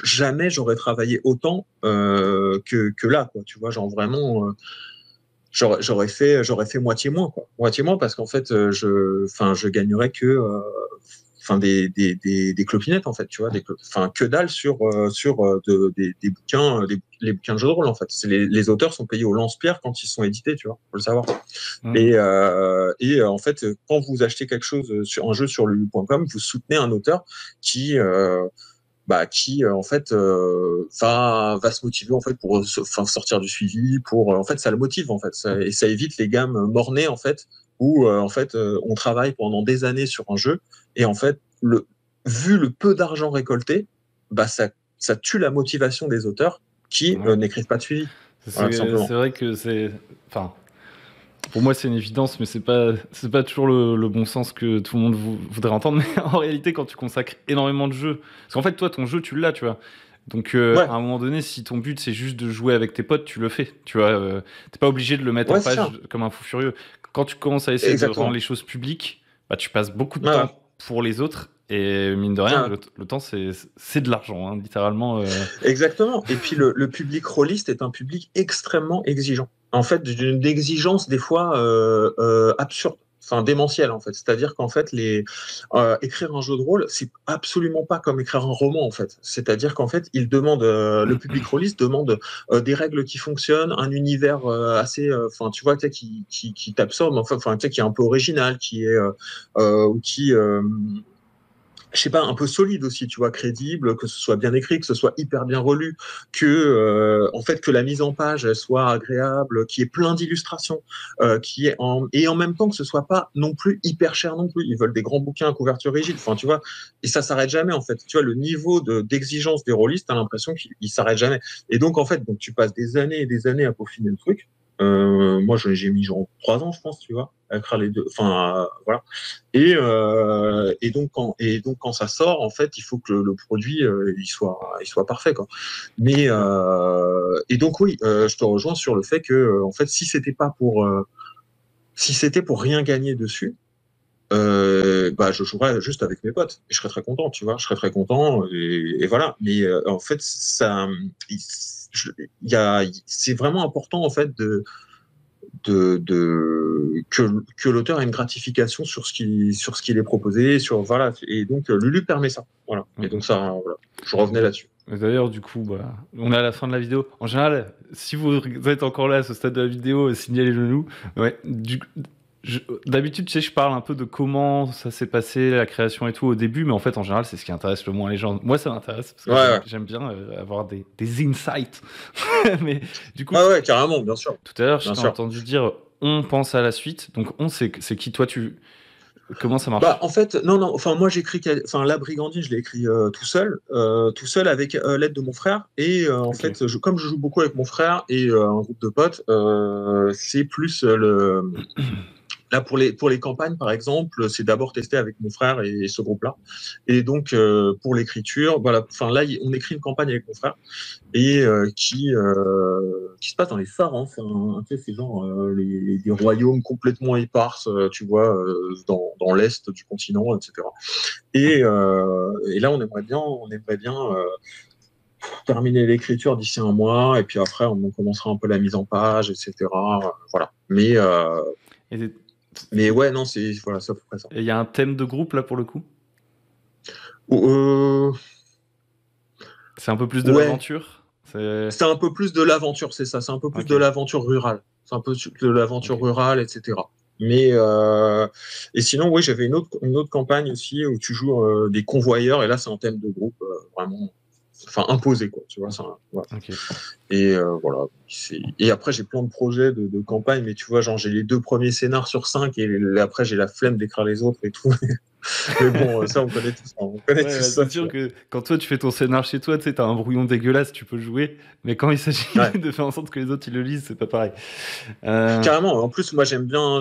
jamais j'aurais travaillé autant que là, quoi. Tu vois, genre vraiment, j'aurais fait moitié moins, quoi. Moitié moins parce qu'en fait, enfin, je gagnerais que enfin des clopinettes en fait, tu vois, enfin que dalle des bouquins, les bouquins de jeux de rôle en fait. Les auteurs sont payés au lance-pierre quand ils sont édités, tu vois, faut le savoir. En fait, quand vous achetez quelque chose sur un jeu sur lulu.com, vous soutenez un auteur qui en fait va se motiver en fait pour sortir du suivi, pour en fait ça le motive en fait, et ça évite les gammes mornées en fait où en fait on travaille pendant des années sur un jeu et en fait vu le peu d'argent récolté, ça tue la motivation des auteurs qui n'écrivent pas de suivi. C'est vrai que enfin, pour moi, c'est une évidence, mais c'est pas toujours le bon sens que tout le monde voudrait entendre. Mais en réalité, quand tu consacres énormément de jeux, parce qu'en fait, toi, ton jeu, tu l'as, tu vois. Donc, à un moment donné, si ton but c'est juste de jouer avec tes potes, tu le fais. Tu vois, t'es pas obligé de le mettre en page comme un fou furieux. Quand tu commences à essayer de rendre les choses publiques, tu passes beaucoup de temps pour les autres. Et mine de rien, le temps, c'est de l'argent, hein, littéralement. Exactement. Et puis, le public rôliste est un public extrêmement exigeant. En fait, d'une exigence des fois absurde, enfin démentielle en fait. C'est-à-dire qu'en fait, écrire un jeu de rôle, c'est absolument pas comme écrire un roman en fait. C'est-à-dire qu'en fait, le public rôliste demande des règles qui fonctionnent, un univers assez, enfin tu vois, qui t'absorbe, enfin qui est un peu original, qui est je sais pas, un peu solide aussi, tu vois, crédible, que ce soit bien écrit, que ce soit hyper bien relu, en fait, que la mise en page soit agréable, qu'il y ait plein d'illustrations, et en même temps que ce soit pas non plus hyper cher non plus. Ils veulent des grands bouquins à couverture rigide, enfin, tu vois, et ça s'arrête jamais, en fait. Tu vois, le niveau d'exigence des rôlistes, t'as l'impression qu'il s'arrête jamais. Et donc, en fait, tu passes des années et des années à peaufiner le truc. Moi, j'ai mis genre 3 ans, je pense, tu vois, à écrire les deux. Enfin, voilà. Et donc quand ça sort, en fait, il faut que le produit il soit parfait, quoi. Mais et donc oui, je te rejoins sur le fait que en fait, si c'était pour rien gagner dessus, je jouerais juste avec mes potes et je serais très content, tu vois, je serais très content et voilà. Mais en fait, c'est vraiment important en fait que l'auteur ait une gratification sur ce qu'il est proposé, voilà, et donc Lulu permet ça, voilà. Et donc ça, voilà, je revenais là-dessus. D'ailleurs, du coup, on est à la fin de la vidéo. En général, si vous êtes encore là à ce stade de la vidéo, signalez-le nous. Ouais, d'habitude, tu sais, je parle un peu de comment ça s'est passé, la création et tout au début, mais en fait, en général, c'est ce qui intéresse le moins les gens. Moi, ça m'intéresse, parce que j'aime bien avoir des insights. Mais du coup... carrément, bien sûr. Tout à l'heure, je t'ai entendu dire « on pense à la suite ». Donc, c'est qui, toi, Comment ça marche? En fait, non. Enfin, moi, La Brigandine, je l'ai écrit tout seul avec l'aide de mon frère. Et en fait, comme je joue beaucoup avec mon frère et un groupe de potes, c'est plus Là, pour les campagnes, par exemple, c'est d'abord testé avec mon frère et ce groupe-là. Et donc, pour l'écriture, voilà. Enfin, là, on écrit une campagne avec mon frère et qui se passe dans les Sarres. Hein. C'est genre des royaumes complètement éparses, tu vois, dans l'est du continent, etc. Et là, on aimerait bien terminer l'écriture d'ici un mois, et puis après, on commencera un peu la mise en page, etc. Voilà. Mais ouais, non, c'est à peu près ça. Et il y a un thème de groupe là pour le coup? C'est un peu plus de l'aventure? C'est un peu plus de l'aventure, c'est ça. C'est un peu plus de l'aventure rurale. C'est un peu de l'aventure rurale, etc. Mais et sinon, oui, j'avais une autre campagne aussi où tu joues des convoyeurs, et là, c'est un thème de groupe vraiment, enfin imposé, quoi. Tu vois, voilà. Et voilà. Et après, j'ai plein de projets de campagne, mais tu vois, genre j'ai les 2 premiers scénars sur 5 et après j'ai la flemme d'écrire les autres et tout. Mais bon, ça on connaît tous. C'est sûr que quand toi tu fais ton scénar chez toi, tu sais, t'as un brouillon dégueulasse, tu peux le jouer, mais quand il s'agit de faire en sorte que les autres ils le lisent, c'est pas pareil. Carrément. En plus, moi j'aime bien,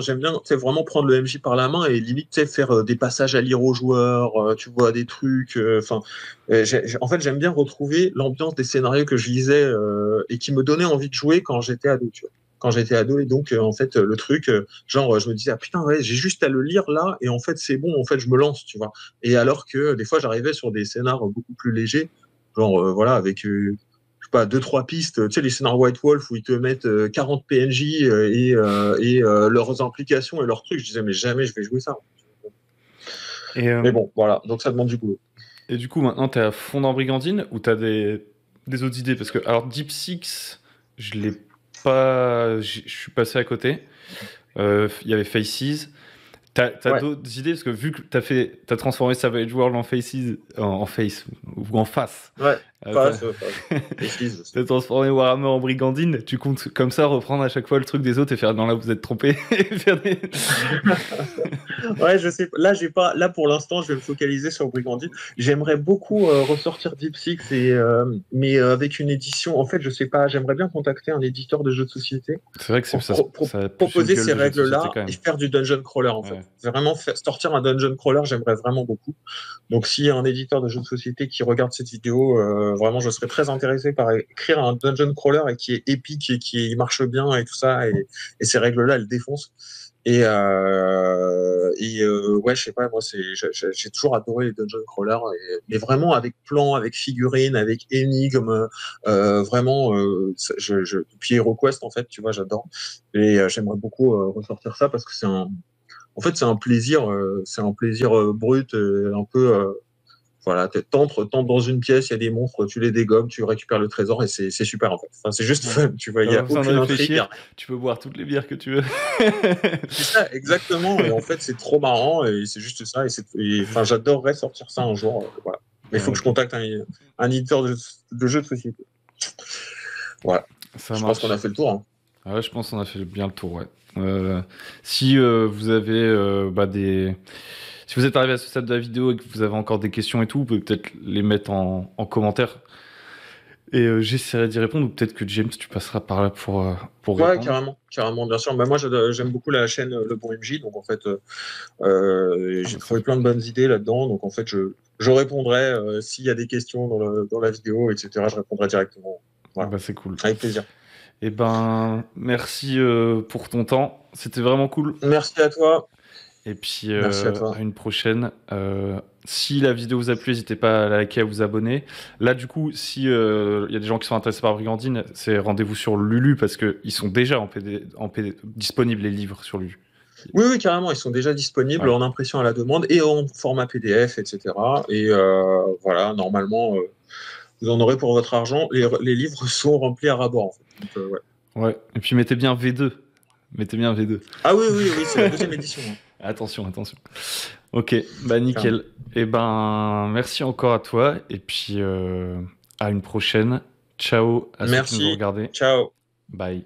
vraiment prendre le MJ par la main et limite, faire des passages à lire aux joueurs, tu vois, des trucs. En fait, j'aime bien retrouver l'ambiance des scénarios que je lisais et qui me donnaient envie de jouer quand j'étais ado, tu vois. Quand j'étais ado, et donc en fait le truc, genre je me disais putain, ouais, j'ai juste à le lire là et en fait c'est bon, en fait je me lance, tu vois. Et alors que des fois j'arrivais sur des scénars beaucoup plus légers, genre voilà, avec je sais pas, 2-3 pistes, tu sais, les scénars White Wolf où ils te mettent 40 PNJ et leurs implications et leurs trucs. Je disais mais jamais je vais jouer ça. Et, Mais bon, voilà, donc ça demande du boulot. et du coup, maintenant, t'es à fond dans Brigandine ou t'as des autres idées? Parce que, alors, Deep Six, je l'ai pas. Je suis passé à côté. Il y avait Faces. T'as Ouais, d'autres idées? Parce que vu que t'as transformé Savage World en Faces, en face, ou en face. ouais, T'as passe. Précise, je sais. t'as transformé Warhammer en Brigandine. Tu comptes comme ça reprendre à chaque fois le truc des autres et faire non, là, vous êtes trompé. Et faire des... Ouais, je sais. Là, j'ai pas. Là, pour l'instant, je vais me focaliser sur Brigandine. J'aimerais beaucoup ressortir Deep Six mais avec une édition. En fait, je sais pas. J'aimerais bien contacter un éditeur de jeux de société C'est vrai que pour ça a plus une proposer gueule ces de jeu de société règles-là quand et même. faire du dungeon crawler en fait. Ouais. Vraiment sortir un dungeon crawler, j'aimerais vraiment beaucoup. Donc, s'il y a un éditeur de jeux de société qui regarde cette vidéo, vraiment, je serais très intéressé par écrire un dungeon crawler et qui est épique et qui marche bien et tout ça. Et ces règles-là, elles défoncent. Ouais, je sais pas, moi, j'ai toujours adoré les dungeon crawlers, mais vraiment avec plan, avec figurines, avec énigmes, vraiment, puis HeroQuest, en fait, tu vois, j'adore. J'aimerais beaucoup ressortir ça parce que en fait, c'est un plaisir brut, un peu, voilà, t'entres dans une pièce, il y a des monstres, tu les dégommes, tu récupères le trésor et c'est super en fait. Enfin, c'est juste Ouais. fun, tu vois, il T'as n'y pas a besoin de aucune intrigue, il y a réfléchir, rien. tu peux boire toutes les bières que tu veux. C'est ça, exactement. Et en fait, c'est trop marrant et c'est juste ça. Enfin, j'adorerais sortir ça un jour. Voilà. Mais il faut Ouais, que je ok. contacte un éditeur de jeux de société. Voilà. Ça Je pense qu'on a marche. fait le tour, hein. Ah ouais, je pense qu'on a fait bien le tour, ouais. Si vous avez Si vous êtes arrivé à ce stade de la vidéo et que vous avez encore des questions et tout, vous pouvez peut-être les mettre en commentaire. Et j'essaierai d'y répondre, ou peut-être que James, tu passeras par là pour Ouais, répondre. carrément, bien sûr. Bah, moi, j'aime beaucoup la chaîne Le Bon MJ, donc en fait, Ah j'ai bah ça trouvé fait plein de bonnes idées là-dedans. Donc en fait, je répondrai s'il y a des questions dans la vidéo, etc. Je répondrai directement. Voilà, bah, c'est cool. avec plaisir. Et ben, merci pour ton temps. C'était vraiment cool. Merci à toi. Et puis Merci à à toi. une prochaine. Si la vidéo vous a plu, n'hésitez pas à la liker, à vous abonner. Là, du coup, si y a des gens qui sont intéressés par Brigandine, c'est rendez-vous sur Lulu parce que ils sont déjà en PD disponibles les livres sur Lulu. Oui, carrément, ils sont déjà disponibles Ouais, en impression à la demande et en format PDF, etc. Et voilà, normalement, vous en aurez pour votre argent. Les livres sont remplis à ras-bord, en fait. Donc, ouais. ouais. Et puis mettez bien V2. Mettez bien V2. Ah oui, c'est la deuxième édition, hein, Attention, attention. Ok, bah carrément. nickel. Et ben, merci encore à toi. Et puis à une prochaine. Ciao à ceux qui nous ont Merci, regardés. ciao. Bye.